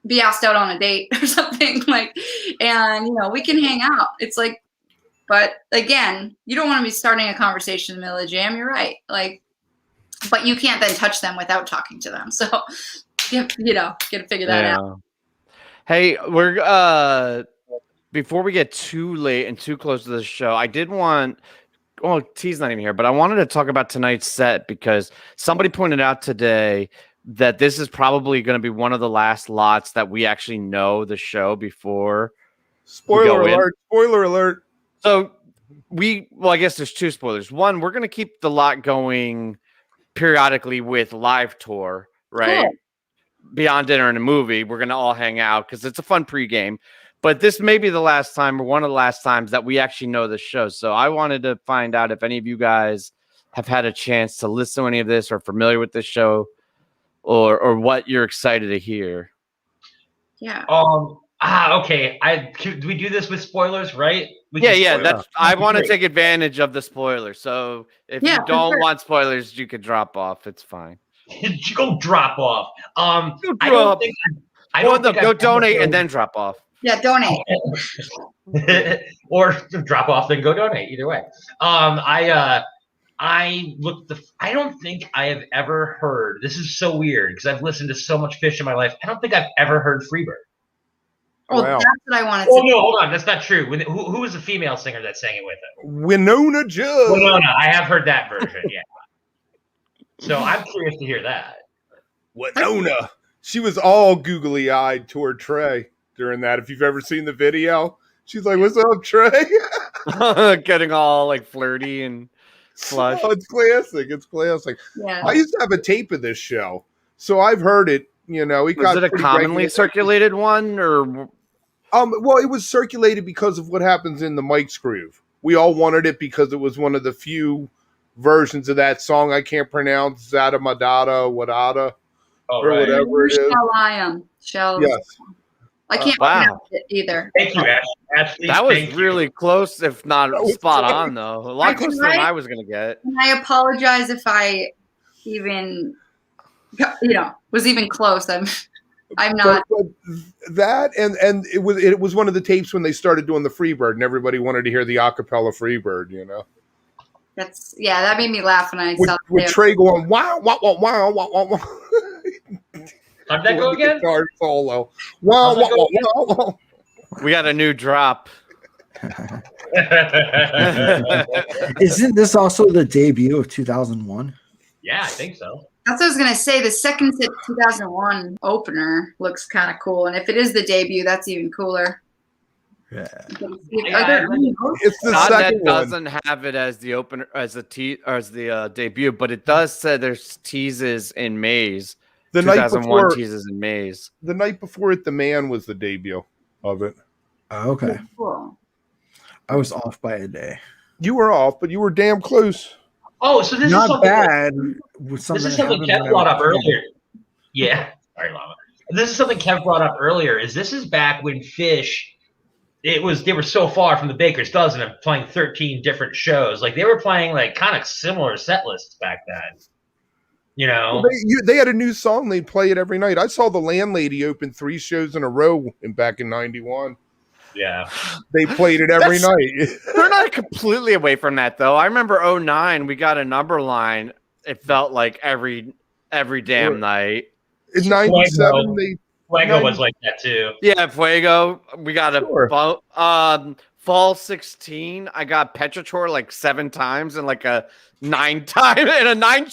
be asked out on a date or something and we can hang out. It's like. But again, you don't want to be starting a conversation in the middle of the jam. You're right. But you can't then touch them without talking to them. So, got to figure that out. Hey, we're before we get too late and too close to the show, I did want. Oh, T's not even here, but I wanted to talk about tonight's set because somebody pointed out today that this is probably going to be one of the last lots that we actually know the show before. Spoiler alert! Spoiler alert! So I guess there's 2 spoilers. One, we're going to keep the lot going periodically with live tour, right? Cool. Beyond dinner and a movie, we're going to all hang out because it's a fun pregame. But this may be the last time or one of the last times that we actually know the show. So I wanted to find out if any of you guys have had a chance to listen to any of this or familiar with this show or what you're excited to hear. Yeah. Okay. Do we do this with spoilers, right? Yeah. I want to take advantage of the spoilers. So if you don't want spoilers, you can drop off. It's fine. Go drop off. Go donate and then drop off. Yeah, donate. Or drop off then go donate. Either way. I don't think I have ever heard. This is so weird because I've listened to so much Fish in my life. I don't think I've ever heard Freebird. Oh, wow. That's what I wanted to say. No, hold on. That's not true. Who was the female singer that sang it with him? Winona Judd. Winona. I have heard that version, yeah. So I'm curious to hear that. Winona. She was all googly-eyed toward Trey during that. If you've ever seen the video, she's like, "What's up, Trey?" Getting all flirty and flush. Oh, it's classic. It's classic. Yeah. I used to have a tape of this show, so I've heard it. Was it a commonly circulated one, or? Well, it was circulated because of what happens in the Mike's Groove. We all wanted it because it was one of the few versions of that song I can't pronounce. Zada Madada Wadada. or whatever it is. Shall I am. Shall. Yes. I can't pronounce it either. Thank you, Ashley. That was really close, if not spot on, though. A lot closer than I was going to get. And I apologize if I even, was even close. I'm not. But that and it was one of the tapes when they started doing the Freebird, and everybody wanted to hear the acapella Freebird. That made me laugh when I saw with Trey going wow wow wow wow wow wow. How'd that go again? Guitar solo. Wow wow wow wow. We got a new drop. Isn't this also the debut of 2001? Yeah, I think so. That's what I was going to say. The second 2001 opener looks kind of cool. And if it is the debut, that's even cooler. Yeah. It's the God, second that doesn't have it as the opener, as the debut, but it does say there's teases in Maze. The 2001 night before, teases in Maze. The night before it, The Man was the debut of it. Okay. Cool. I was off by a day. You were off, but you were damn close. Oh, so this Not is something bad. This is something Kev brought up earlier. Yeah. Sorry, Llama. This is something Kev brought up earlier. This is back when Fish, they were so far from the Baker's Dozen of playing 13 different shows. Like they were playing like kind of similar set lists back then. Well, they had a new song. They'd play it every night. I saw The Landlady open 3 shows in a row back in '91. Yeah. They played it every night. They're not completely away from that, though. I remember 2009, we got a number line. It felt like every damn night. In '97, Fuego was like that, too. Yeah, Fuego. We got Fall 16. I got Petrator like 7 times and like a 9 time in a 9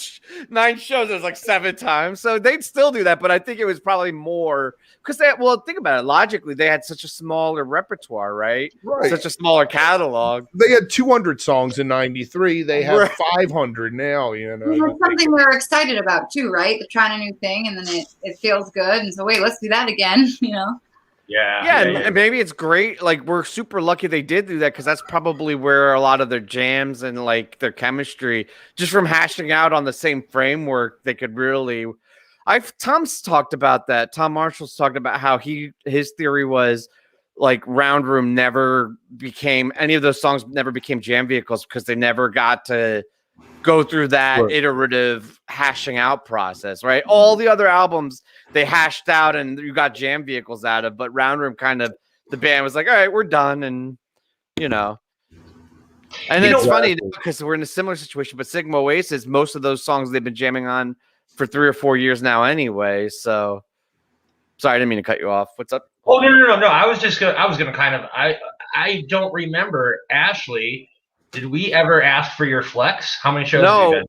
shows. It was like 7 times. So they'd still do that, but I think it was probably more because think about it. Logically, they had such a smaller repertoire, right? Such a smaller catalog. They had 200 songs in '93. They have 500 now. That's something they're excited about too, right? They're trying a new thing, and then it feels good, and so wait, let's do that again. Yeah, and maybe it's great. Like we're super lucky they did do that because that's probably where a lot of their jams and like their chemistry, just from hashing out on the same framework, they could really. Tom's talked about that. Tom Marshall's talked about how his theory was like Round Room never became any of those songs never became jam vehicles because they never got to go through that iterative hashing out process, right? All the other albums they hashed out and you got jam vehicles out of, but Round Room kind of the band was like, all right, we're done. And and it's funny because we're in a similar situation, but Sigma Oasis, most of those songs they've been jamming on for 3 or 4 years now anyway. So sorry, I didn't mean to cut you off. What's up? Oh, no. I was gonna kind of, I don't remember, Ashley, did we ever ask for your flex? How many shows have you been?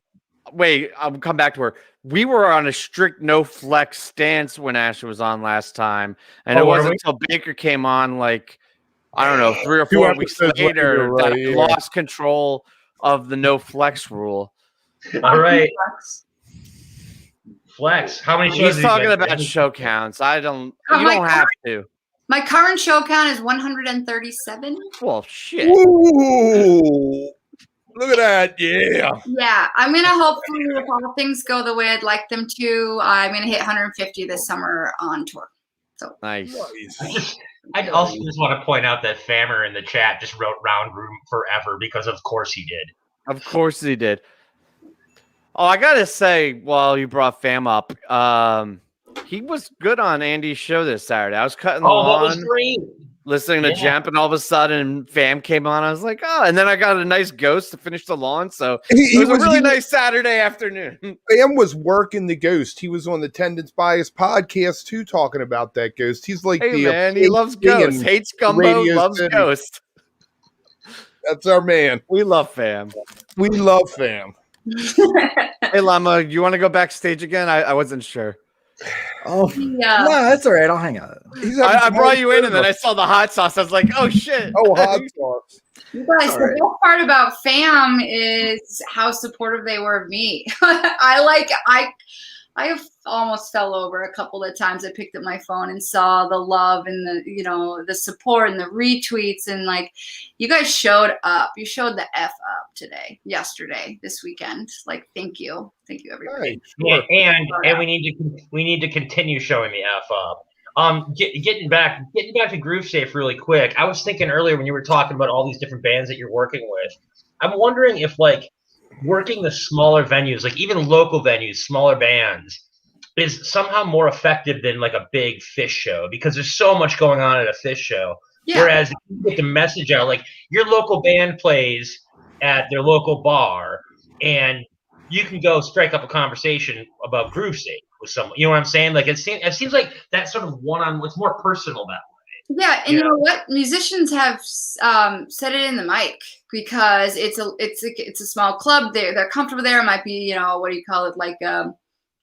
Wait, I'll come back to her. We were on a strict no flex stance when Ashley was on last time. And it wasn't until Baker came on, like, I don't know, 3 or 4 weeks later that I lost control of the no flex rule. All right. Flex. How many shows? He's talking about show counts. You don't have to. My current show count is 137. Well, shit. Ooh, look at that. Yeah. Yeah. I'm going to hopefully, if all things go the way I'd like them to, I'm going to hit 150 this summer on tour. So nice. I also just want to point out that Famer in the chat just wrote Round Room forever because of course he did. Of course he did. Oh, I got to say, while you brought Fam up, he was good on Andy's show this Saturday. I was cutting the lawn, that was great. Listening to Jump, and all of a sudden Fam came on. I was like, oh, and then I got a nice ghost to finish the lawn. So it was a really nice Saturday afternoon. Fam was working the ghost. He was on the Tendance Bias podcast too, talking about that ghost. He's like, man, he loves ghosts, hates gumbo, loves ghosts. That's our man. We love Fam. We love Fam. Hey, Llama, you want to go backstage again? I wasn't sure. Oh, yeah. No, that's all right. I'll hang out. I brought you in, and then I saw the hot sauce. I was like, oh, shit. Oh, hot sauce. You guys, the best part about Fam is how supportive they were of me. I I almost fell over a couple of times. I picked up my phone and saw the love and the support and the retweets, and like, you guys showed up. You showed the F up yesterday, this weekend. Like, thank you, everybody. Right, sure. And we need to continue showing the F up. Getting back to Groove Safe really quick. I was thinking earlier when you were talking about all these different bands that you're working with. I'm wondering if like working the smaller venues, like even local venues, smaller bands, is somehow more effective than like a big Fish show, because there's so much going on at a Fish show. Yeah. Whereas if you get the message out, like your local band plays at their local bar, and you can go strike up a conversation about Groove Safe with someone. You know what I'm saying? Like it seems like that sort of one-on-one. It's more personal that way. Yeah, and you know what? Musicians have said it in the mic, because it's a small club. They're comfortable there. It might be, what do you call it, like a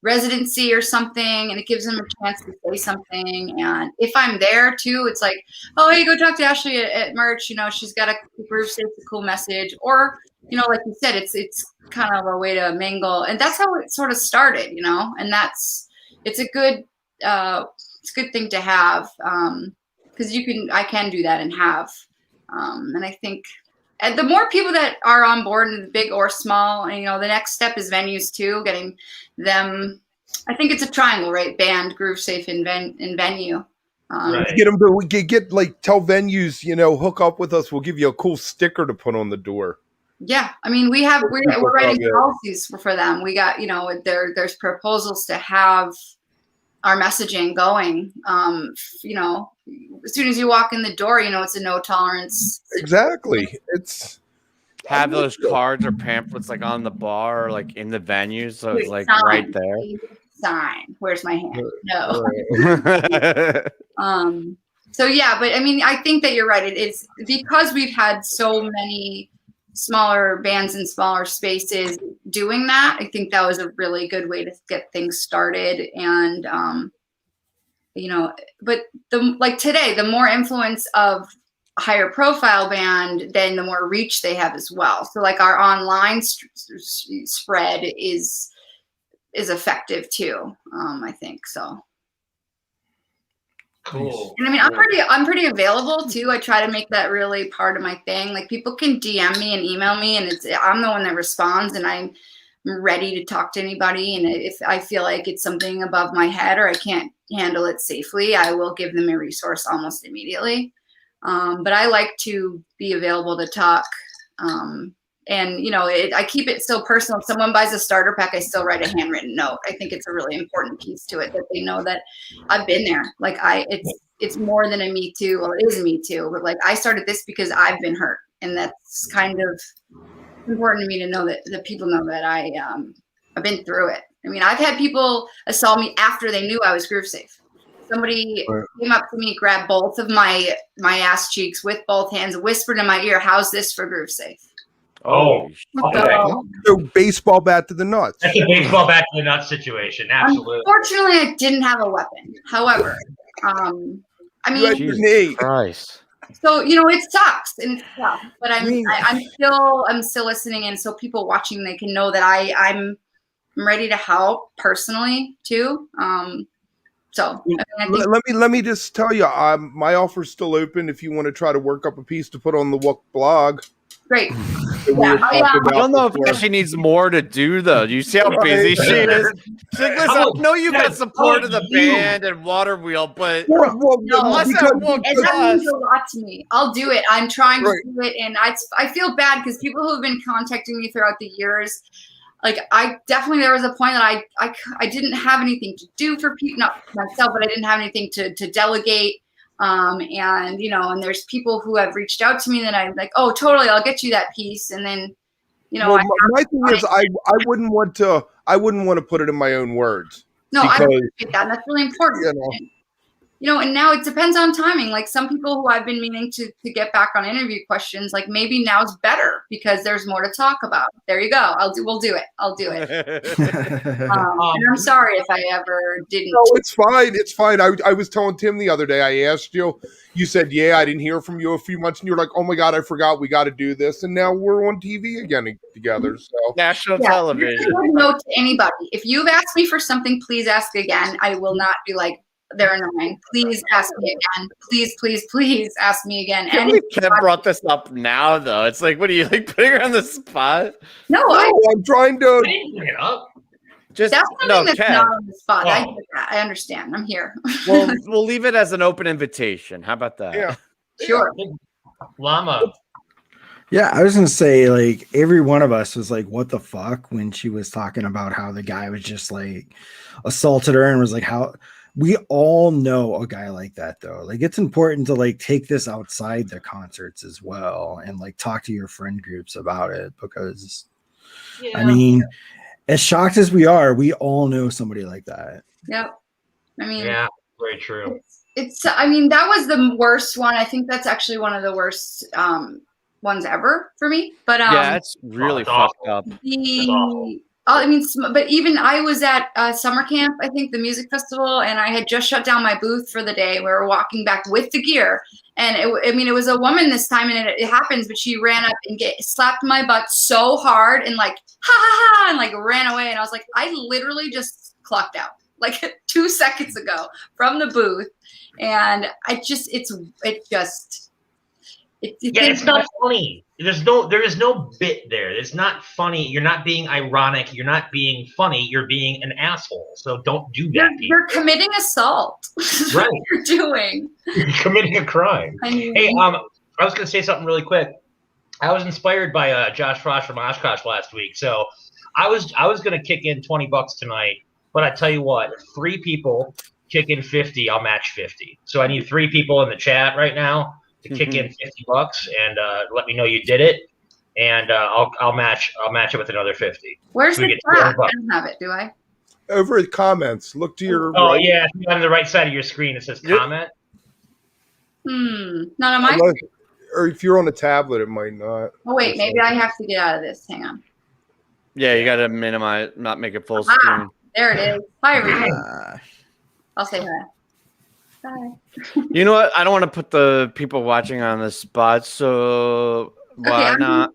residency or something, and it gives them a chance to say something. And if I'm there too, it's like, oh, hey, go talk to Ashley at merch. She's got a cool message, or like you said, it's kind of a way to mingle, and that's how it sort of started. And it's a good thing to have. Because I can do that and have, and I think, and the more people that are on board, big or small, and the next step is venues too, getting them. I think it's a triangle, right? Band, Groove Safe, and venue. Right. Get them to tell venues, hook up with us. We'll give you a cool sticker to put on the door. Yeah, I mean, we're writing policies for them. We got there's proposals to have our messaging going. As soon as you walk in the door, it's a no tolerance. Exactly. It's have those cards or pamphlets like on the bar or like in the venues, so it's like sign, right there. Sign. Where's my hand? No. So yeah, but I mean, I think that you're right. It's because we've had so many smaller bands in smaller spaces doing that. I think that was a really good way to get things started. And but today, the more influence of a higher profile band, then the more reach they have as well. So like our online spread is effective too. I think so. Cool. And I mean, I'm pretty available too. I try to make that really part of my thing. Like, people can DM me and email me, and I'm the one that responds, and I'm ready to talk to anybody. And if I feel like it's something above my head or I can't handle it safely, I will give them a resource almost immediately. But I like to be available to talk. And I keep it still personal. If someone buys a starter pack, I still write a handwritten note. I think it's a really important piece to it, that they know that I've been there. Like it's more than a me too. Well, it is a me too, but like, I started this because I've been hurt, and that's kind of important to me to know that people know that I've been through it. I mean, I've had people assault me after they knew I was Groove Safe. Somebody came up to me, grabbed both of my ass cheeks with both hands, whispered in my ear, "How's this for Groove Safe?" Oh, okay. So baseball bat to the nuts. That's a baseball bat to the nuts situation. Absolutely. Unfortunately, I didn't have a weapon. However, I mean, Jesus Christ. So it sucks and it's tough, but I'm still listening, and so people watching, they can know that I'm ready to help personally too. So I mean, let me just tell you, my offer's still open if you want to try to work up a piece to put on the wook blog. Great. Yeah, I don't know if she needs more to do though. Do you see how busy she is? She's like, listen, I know you got support of the band and Water Wheel, but no, that means a lot to me. I'll do it. I'm trying to do it, and I feel bad because people who have been contacting me throughout the years, like there was a point that I didn't have anything to do for people, not myself, but I didn't have anything to delegate. And there's people who have reached out to me that I'm like, oh, totally, I'll get you that piece. And then, my thing is, I wouldn't want to put it in my own words. No, I appreciate that. That's really important. and now it depends on timing. Like some people who I've been meaning to get back on interview questions, like maybe now's better because there's more to talk about. There you go. We'll do it. I'll do it. And I'm sorry if I ever didn't. No, it's fine. It's fine. I was telling Tim the other day, I asked you, you said, yeah, I didn't hear from you a few months. And you're like, oh my God, I forgot. We got to do this. And now we're on TV again together. So national television. No to anybody. If you've asked me for something, please ask again. I will not be like, they're annoying. Please ask me again. Please ask me again. And Kev brought this up now, though. It's like, what are you like putting her on the spot? No, I'm trying to bring it up. That's something that's not on the spot. I understand. I'm here. Well, we'll leave it as an open invitation. How about that? Yeah. Sure. Llama. Yeah, I was gonna say, like, every one of us was like, what the fuck, when she was talking about how the guy was just like assaulted her and was like, how we all know a guy like that, though. Like, it's important to like take this outside the concerts as well and like talk to your friend groups about it, because I mean, as shocked as we are, we all know somebody like that. Yep. I mean, yeah, very true. It's I mean, that was the worst one. I think that's actually one of the worst ones ever for me. But yeah, it's really fucked up. I mean, but even I was at summer camp, I think the music festival, and I had just shut down my booth for the day. We were walking back with the gear, and it was a woman this time, and it happens, but she ran up and slapped my butt so hard and like ha ha ha, and like ran away, and I was like, I literally just clocked out like 2 seconds ago from the booth, and it's not funny. There is no bit there. It's not funny. You're not being ironic. You're not being funny. You're being an asshole. So don't do that. You're committing assault. Right. What you're doing. You're committing a crime. Hey, I was going to say something really quick. I was inspired by Josh Frost from Oshkosh last week. So I was going to kick in $20 tonight, but I tell you what, if 3 people kick in 50, I'll match 50. So I need 3 people in the chat right now to kick in $50 and let me know you did it, and I'll match it with another 50. Where's the chat? I don't have it, do I? Over at comments. Look to your right. Yeah, on the right side of your screen it says comment. Not on my screen. Or if you're on a tablet, it might not. Oh wait, maybe I have to get out of this. Hang on. Yeah, you gotta minimize, not make it full screen. There it is. Hi everybody. I'll say hi. Hi. You know what? I don't want to put the people watching on the spot, so why not?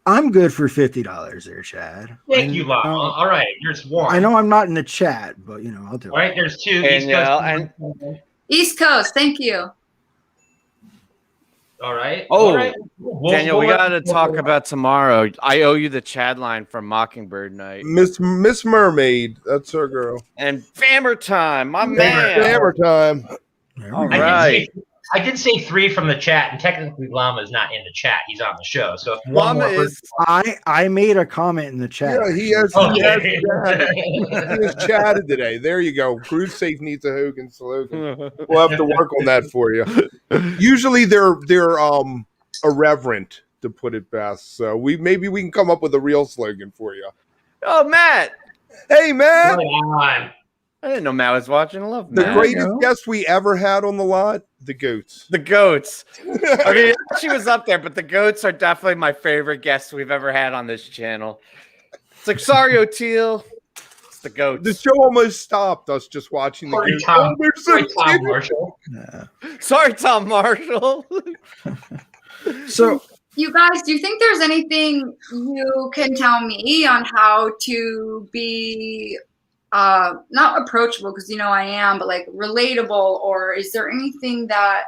I'm good for $50 there, Chad. Thank you, Lama. All right, there's 1. I know I'm not in the chat, but I'll do it. All right, there's 2. East Coast, thank you. All right. Oh, all right. Daniel, we got to talk about tomorrow. I owe you the Chad line from Mockingbird Night. Miss Mermaid, that's her girl. And Fammer Time, my man. Fammer Time. All right. I did say 3 from the chat, and technically Llama is not in the chat. He's on the show. So Llama is. I made a comment in the chat. Yeah, he has chatted today. There you go. Groove Safe needs a Hogan slogan. We'll have to work on that for you. Usually they're irreverent, to put it best. So maybe we can come up with a real slogan for you. Oh, Matt. Hey, Matt. I didn't know Matt was watching. I love the Matt. greatest guest we ever had on the lot, the Goats. The Goats. Okay, she was up there, but the Goats are definitely my favorite guests we've ever had on this channel. It's like, sorry, O'Teal. It's the Goats. The show almost stopped us just watching the Goats. Sorry, Tom Marshall. Yeah. Sorry, Tom Marshall. So, you guys, do you think there's anything you can tell me on how to be not approachable, because I am, but like relatable, or is there anything that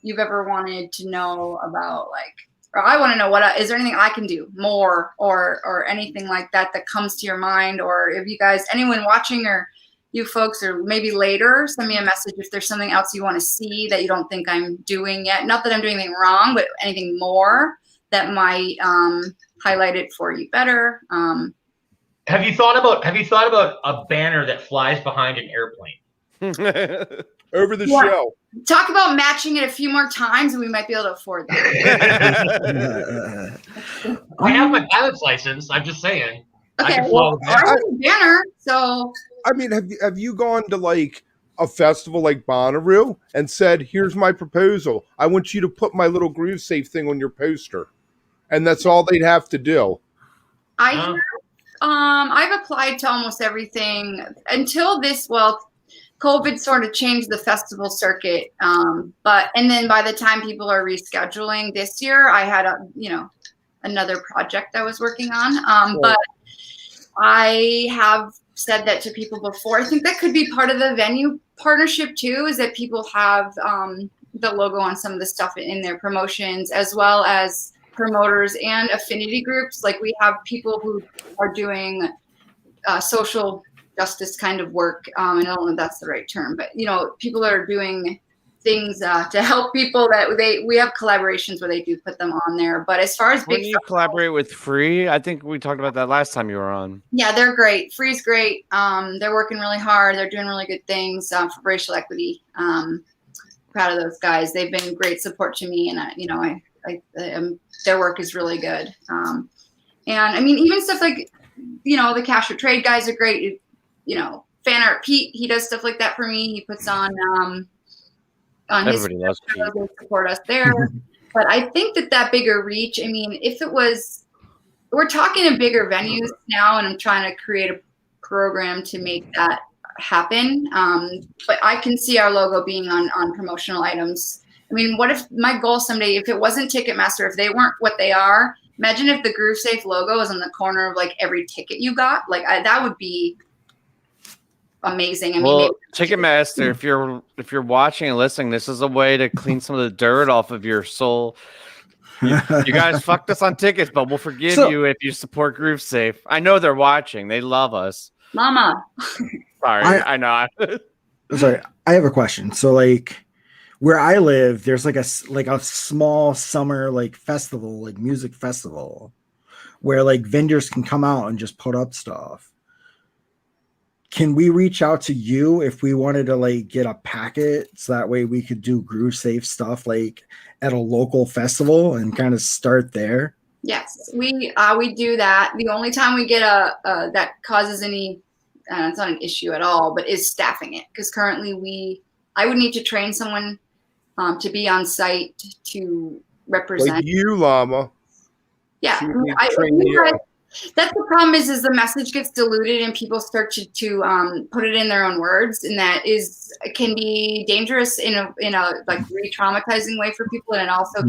you've ever wanted to know about, like, or I want to know is there anything I can do more or anything like that comes to your mind? Or if you guys, anyone watching, or you folks, or maybe later, send me a message if there's something else you want to see that you don't think I'm doing yet. Not that I'm doing anything wrong, but anything more that might highlight it for you better. Have you thought about a banner that flies behind an airplane? Over the show. Talk about matching it a few more times and we might be able to afford that. I have my pilot's license. I'm just saying. Okay, well, I have a banner, so. I mean, have you gone to like a festival like Bonnaroo and said, here's my proposal. I want you to put my little Groove Safe thing on your poster. And that's all they'd have to do. I've applied to almost everything until this, COVID sort of changed the festival circuit. And then by the time people are rescheduling this year, I had another project I was working on. But I have said that to people before. I think that could be part of the venue partnership too, is that people have the logo on some of the stuff in their promotions, as well as promoters and affinity groups. Like we have people who are doing social justice kind of work. I don't know if that's the right term, but people that are doing things to help people that we have collaborations where they do put them on there. But as far as when you collaborate with Free, I think we talked about that last time you were on. Yeah, they're great. Free's great. They're working really hard. They're doing really good things for racial equity. Proud of those guys. They've been great support to me, and their work is really good. And I mean, even stuff like the Cash or Trade guys are great. Fan Art Pete, he does stuff like that for me. He puts on everybody loves Pete. They support us there. But I think that bigger reach, I mean, we're talking in bigger venues now, and I'm trying to create a program to make that happen. But I can see our logo being on promotional items. I mean, what if my goal someday, if it wasn't Ticketmaster, if they weren't what they are, imagine if the Groove Safe logo was on the corner of like every ticket you got. Like that would be amazing. I mean, Ticketmaster, if you're watching and listening, this is a way to clean some of the dirt off of your soul. You guys fucked us on tickets, but we'll forgive you if you support Groove Safe. I know they're watching. They love us. Mama. Sorry, I know. Sorry, I have a question. So like where I live, there's like a small summer like festival, like music festival, where like vendors can come out and just put up stuff. Can we reach out to you if we wanted to like get a packet so that way we could do Groove Safe stuff like at a local festival and kind of start there? Yes, we do that. The only time we get that causes any, it's not an issue at all, but is staffing it, because currently I would need to train someone to be on site to represent. Like you, Llama. Yeah, that's the problem. Is the message gets diluted and people start to put it in their own words, and that can be dangerous in a like re-traumatizing way for people, and it also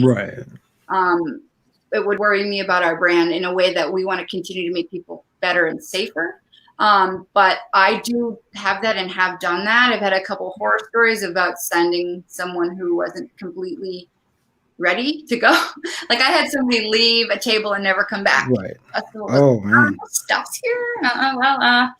it would worry me about our brand in a way that we want to continue to make people better and safer. But I do have that and have done that. I've had a couple horror stories about sending someone who wasn't completely ready to go. Like I had somebody leave a table and never come back. Right. Oh man. Stuff's here. Wow.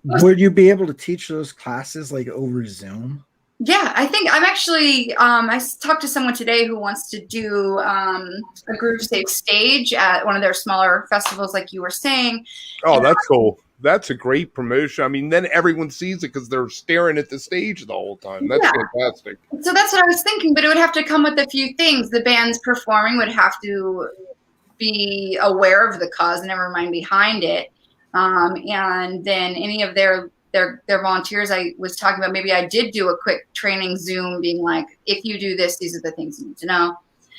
Would you be able to teach those classes like over Zoom? Yeah, I think I'm actually, I talked to someone today who wants to do a Groove Safe stage at one of their smaller festivals, like you were saying. Oh, that's cool. That's a great promotion. I mean, then everyone sees it because they're staring at the stage the whole time. That's fantastic. So that's what I was thinking, but it would have to come with a few things. The bands performing would have to be aware of the cause, never mind behind it. And then any of their volunteers, I was talking about, maybe I did do a quick training Zoom being like, if you do this, these are the things you need to know.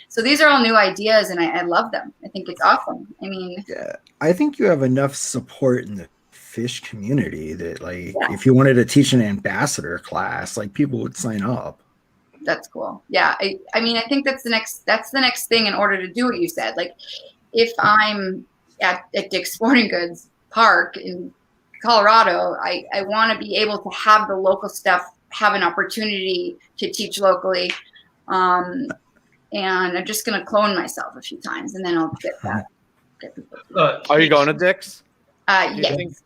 So these are all new ideas, and I love them. I think it's awesome. I mean, yeah, I think you have enough support in the fish community that like if you wanted to teach an ambassador class, like people would sign up. That's cool. Yeah. I mean, I think that's the next thing in order to do what you said. Like if I'm at Dick's Sporting Goods Park in Colorado, I want to be able to have the local stuff have an opportunity to teach locally. And I'm just going to clone myself a few times, and then I'll get that. Are you going to Dick's? Yes.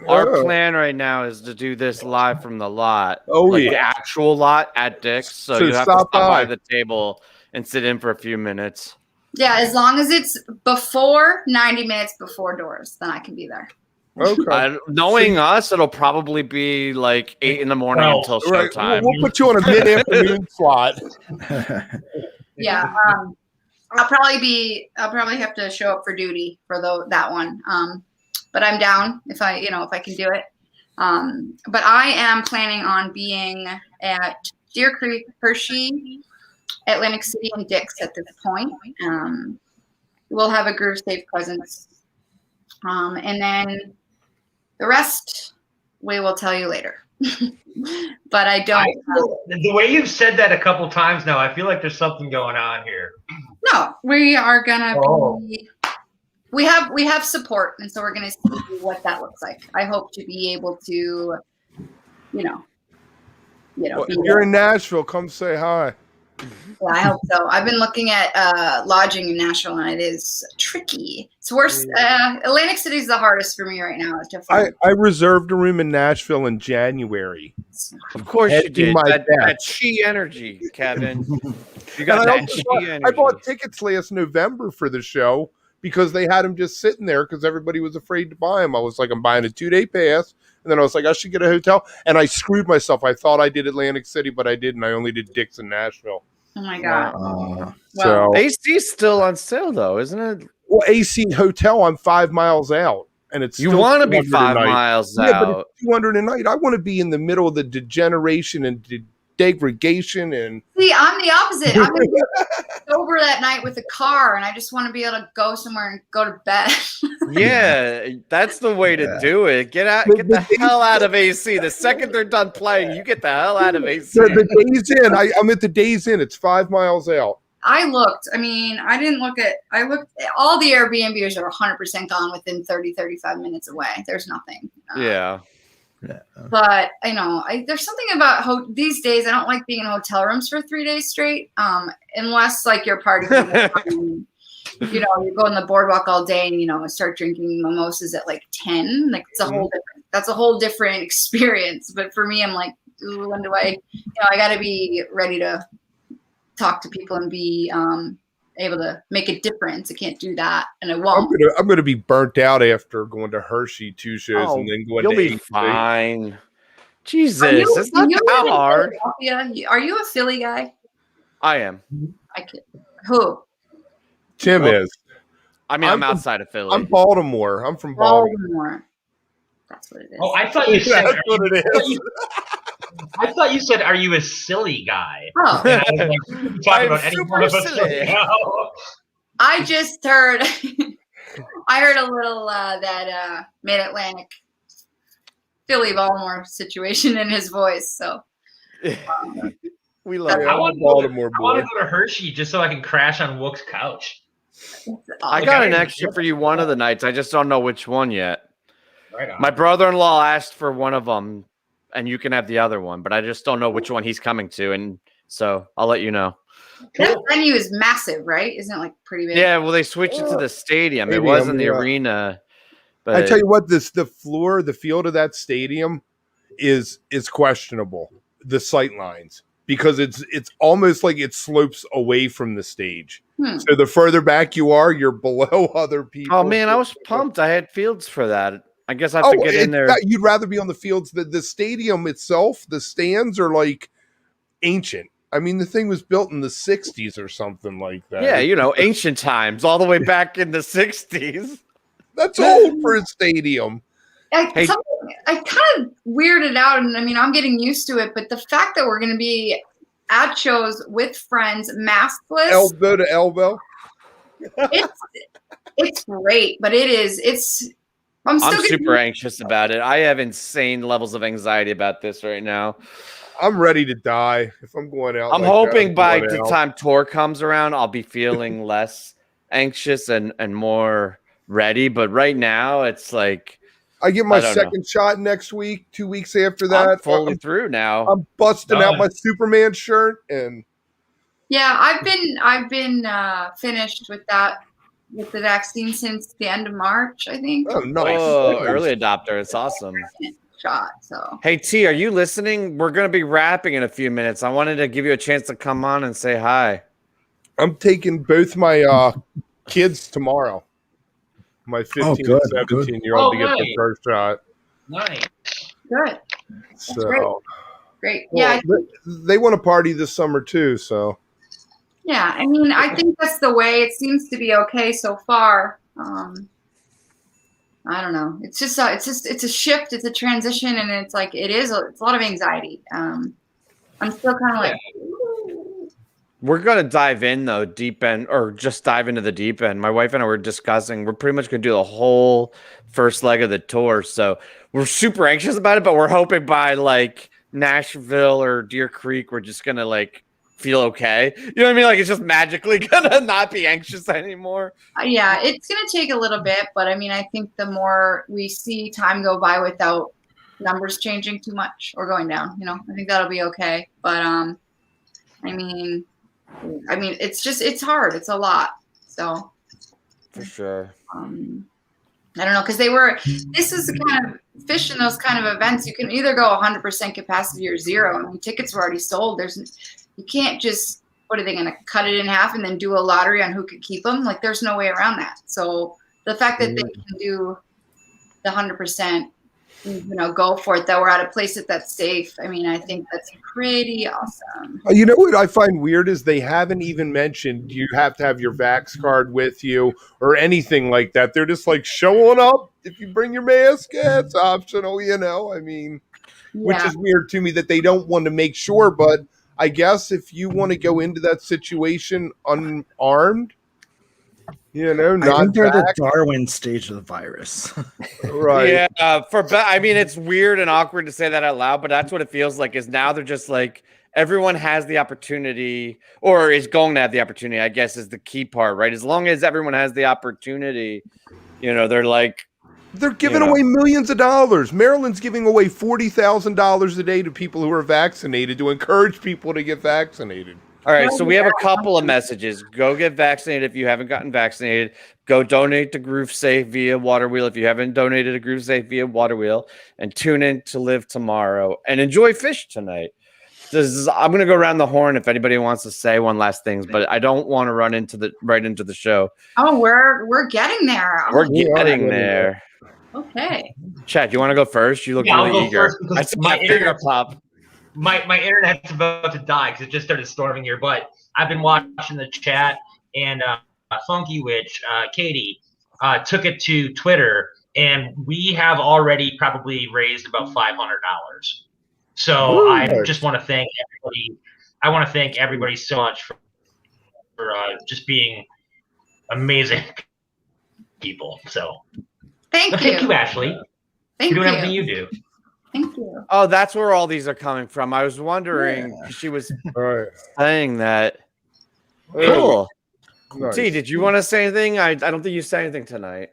Our plan right now is to do this live from the lot. The actual lot at Dick's. So you have to stop by the table and sit in for a few minutes. Yeah, as long as it's before 90 minutes before doors, then I can be there. Okay. Knowing us, it'll probably be like 8 in the morning until showtime. We'll put you on a mid-afternoon slot. Yeah. I'll probably have to show up for duty for that one. But I'm down if I can do it. But I am planning on being at Deer Creek, Hershey, Atlantic City, and Dix at this point. We'll have a Groove Safe presence. And then the rest, we will tell you later. But I don't. The way you've said that a couple times now, I feel like there's something going on here. No, we are gonna be. We have support, and so we're gonna see what that looks like. I hope to be able to, well, if you're in Nashville, come say hi. Yeah, I hope so. I've been looking at lodging in Nashville, and it is tricky. It's worse. Atlantic City is the hardest for me right now. I reserved a room in Nashville in January. Of course you did. That chi energy, Kevin. You got that chi energy. I bought tickets last November for the show because they had them just sitting there because everybody was afraid to buy them. I was like, I'm buying a 2-day pass. And then I was like, I should get a hotel. And I screwed myself. I thought I did Atlantic City, but I didn't. I only did Dix and Nashville. Oh, my God. So AC's still on sale, though, isn't it? Well, AC Hotel, I'm 5 miles out. And it's you want to be 5 miles out. Yeah, but it's 200 a night. I want to be in the middle of the degeneration and degradation. And see, I'm the opposite. I'm going to be sober that night with a car, and I just want to be able to go somewhere and go to bed. Yeah, that's the way to do it. Get the hell out of AC. The second they're done playing, you get the hell out of AC. The Days Inn. I'm at the Days Inn. It's 5 miles out. I looked. I mean, I looked at all the Airbnbs are 100% gone within 35 minutes away. There's nothing. Yeah. But there's something about these days. I don't like being in hotel rooms for 3 days straight, unless like you're partying. You go on the boardwalk all day and start drinking mimosas at like 10. Like that's a whole different experience. But for me, I'm like, ooh, when do I got to be ready to talk to people and be able to make a difference. I can't do that, and I won't. I'm gonna be burnt out after going to Hershey 2 shows and then going. You'll be fine. Jesus, it's not that hard. Are you a Philly guy? I am. Who? Tim is. I mean, I'm outside of Philly. I'm Baltimore. I'm from Baltimore. That's what it is. Oh, I thought you said. That's what it is. I thought you said, "Are you a silly guy?" Oh, talking about any one of us silly. I just heard. I heard a little that Mid-Atlantic, Philly, Baltimore situation in his voice. So we love it. I want to go to Hershey just so I can crash on Wook's couch. I got an extra for you one of the nights. I just don't know which one yet. Right on. My brother-in-law asked for one of them. And you can have the other one, but I just don't know which one he's coming to, and so I'll let you know. That venue is massive, right? Isn't it like pretty big? Yeah, well, they switched it to the stadium. It was in the arena. But I tell you what, the field of that stadium is questionable. The sight lines, because it's almost like it slopes away from the stage. So the further back you are, you're below other people. Oh man, I was pumped. I had fields for that. I guess I have to get in there. You'd rather be on the fields. The stadium itself, the stands are like ancient. I mean, the thing was built in the 60s or something like that. Yeah, ancient times, all the way back in the 60s. That's old for a stadium. I kind of weirded out, and I mean, I'm getting used to it, but the fact that we're going to be at shows with friends, maskless. Elbow to elbow. It's great, but I'm super anxious about it. I have insane levels of anxiety about this right now. I'm ready to die if I'm going out. I'm hoping by the time tour comes around, I'll be feeling less anxious and more ready. But right now, it's like I get my second shot next week. 2 weeks after that, I'm fully through now. I'm busting out my Superman shirt and. Yeah, I've been finished with that. With the vaccine since the end of March, I think. Oh, nice. Oh, early adopter. It's awesome. Shot, so. Hey, T, are you listening? We're going to be wrapping in a few minutes. I wanted to give you a chance to come on and say hi. I'm taking both my kids tomorrow. My 15 and 17-year-old to get the first shot. Nice. Good. So great. Well, yeah. They want to party this summer too, so. Yeah, I mean, I think that's the way. It seems to be okay so far. I don't know. It's a shift. It's a transition, and it's like it's a lot of anxiety. I'm still kind of like. We're gonna dive in though, deep end, or just dive into the deep end. My wife and I were discussing. We're pretty much gonna do the whole first leg of the tour, so we're super anxious about it. But we're hoping by like Nashville or Deer Creek, we're just gonna like feel okay. You know what I mean? Like it's just magically gonna not be anxious anymore. Yeah, it's gonna take a little bit, but I mean, I think the more we see time go by without numbers changing too much or going down, I think that'll be okay. But I mean, it's hard. It's a lot. So for sure. I don't know, because this is the kind of fish in those kind of events. You can either go 100% capacity or zero. I mean, tickets were already sold. You can't just, what are they going to cut it in half and then do a lottery on who could keep them? Like, there's no way around that. So the fact that they can do the 100%, go for it, that we're at a place that's safe. I mean, I think that's pretty awesome. You know what I find weird is they haven't even mentioned you have to have your Vax card with you or anything like that. They're just like showing up. If you bring your mask, it's optional, I mean, which is weird to me that they don't want to make sure. But I guess if you want to go into that situation unarmed, not I think they're the Darwin stage of the virus. Right. Yeah. I mean, it's weird and awkward to say that out loud, but that's what it feels like is now they're just like, everyone has the opportunity or is going to have the opportunity, I guess is the key part, right? As long as everyone has the opportunity, they're like, they're giving away millions of dollars. Maryland's giving away $40,000 a day to people who are vaccinated to encourage people to get vaccinated. All right, so we have a couple of messages. Go get vaccinated if you haven't gotten vaccinated. Go donate to Groove Safe via Water Wheel if you haven't donated to Groove Safe via Water Wheel. And tune in to Live Tomorrow. And enjoy fish tonight. I'm going to go around the horn if anybody wants to say one last thing, but I don't want to run right into the show. Oh, we're getting there. We're getting there. Okay. Chad, you want to go first? You look really eager. I see my finger pop. My internet's about to die because it just started storming here. But I've been watching the chat, and Funky Witch, Katie, took it to Twitter, and we have already probably raised about $500. So I just want to thank everybody. I want to thank everybody so much for just being amazing people. So thank you, Ashley. Thank you. For doing everything you do. Thank you. Oh, that's where all these are coming from. I was wondering. She was saying that. Cool. Nice. T, did you want to say anything? I don't think you said anything tonight.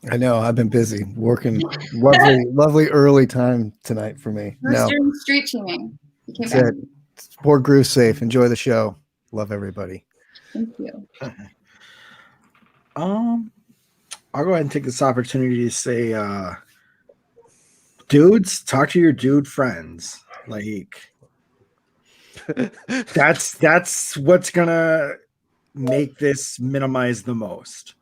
I know. I've been busy working. Lovely early time tonight for me. We're doing street teaming. That's it. Support Groove Safe. Enjoy the show. Love everybody. Thank you. I'll go ahead and take this opportunity to say, dudes, talk to your dude friends. Like, that's what's gonna make this minimize the most.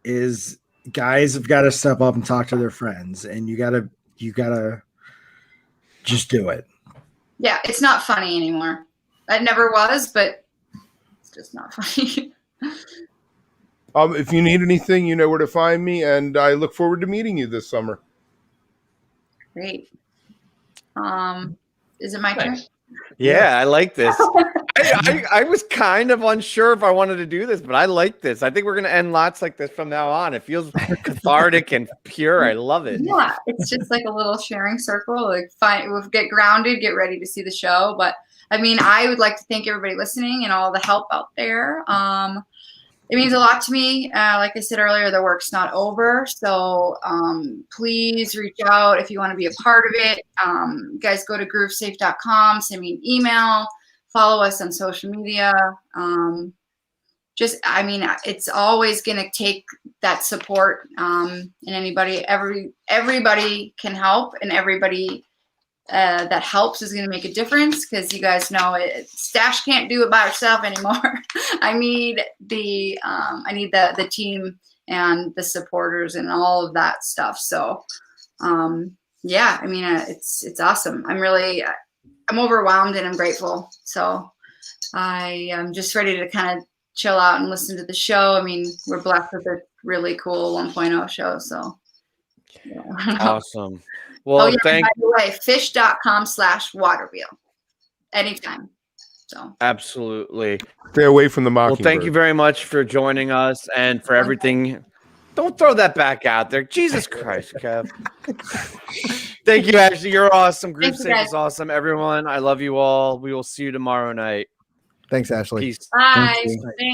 Is guys have got to step up and talk to their friends, and you gotta just do it. Yeah, it's not funny anymore. It never was, but it's just not funny. If you need anything, you know where to find me, and I look forward to meeting you this summer. Great. Is it my turn? Yeah, I like this. I was kind of unsure if I wanted to do this, but I like this. I think we're going to end lots like this from now on. It feels cathartic and pure. I love it. Yeah, it's just like a little sharing circle. Like, we'll get grounded, get ready to see the show. But I mean, I would like to thank everybody listening and all the help out there. It means a lot to me. Like I said earlier, the work's not over. So please reach out if you want to be a part of it. You guys go to groovesafe.com, send me an email, follow us on social media. It's always going to take that support. And everybody can help, and everybody that helps is going to make a difference, because you guys know Stash can't do it by herself anymore. I need the team and the supporters and all of that stuff. So it's awesome. I'm overwhelmed and I'm grateful. So I am just ready to kind of chill out and listen to the show. I mean, we're blessed with a really cool 1.0 show. So Awesome. Well, by the way, fish.com/waterwheel. Anytime. So absolutely. Stay away from the mockingbird. Well, thank you very much for joining us and for everything. Don't throw that back out there. Jesus Christ, Kev. Thank you, Ashley. You're awesome. Group Safe is awesome. Everyone, I love you all. We will see you tomorrow night. Thanks, Ashley. Peace. bye.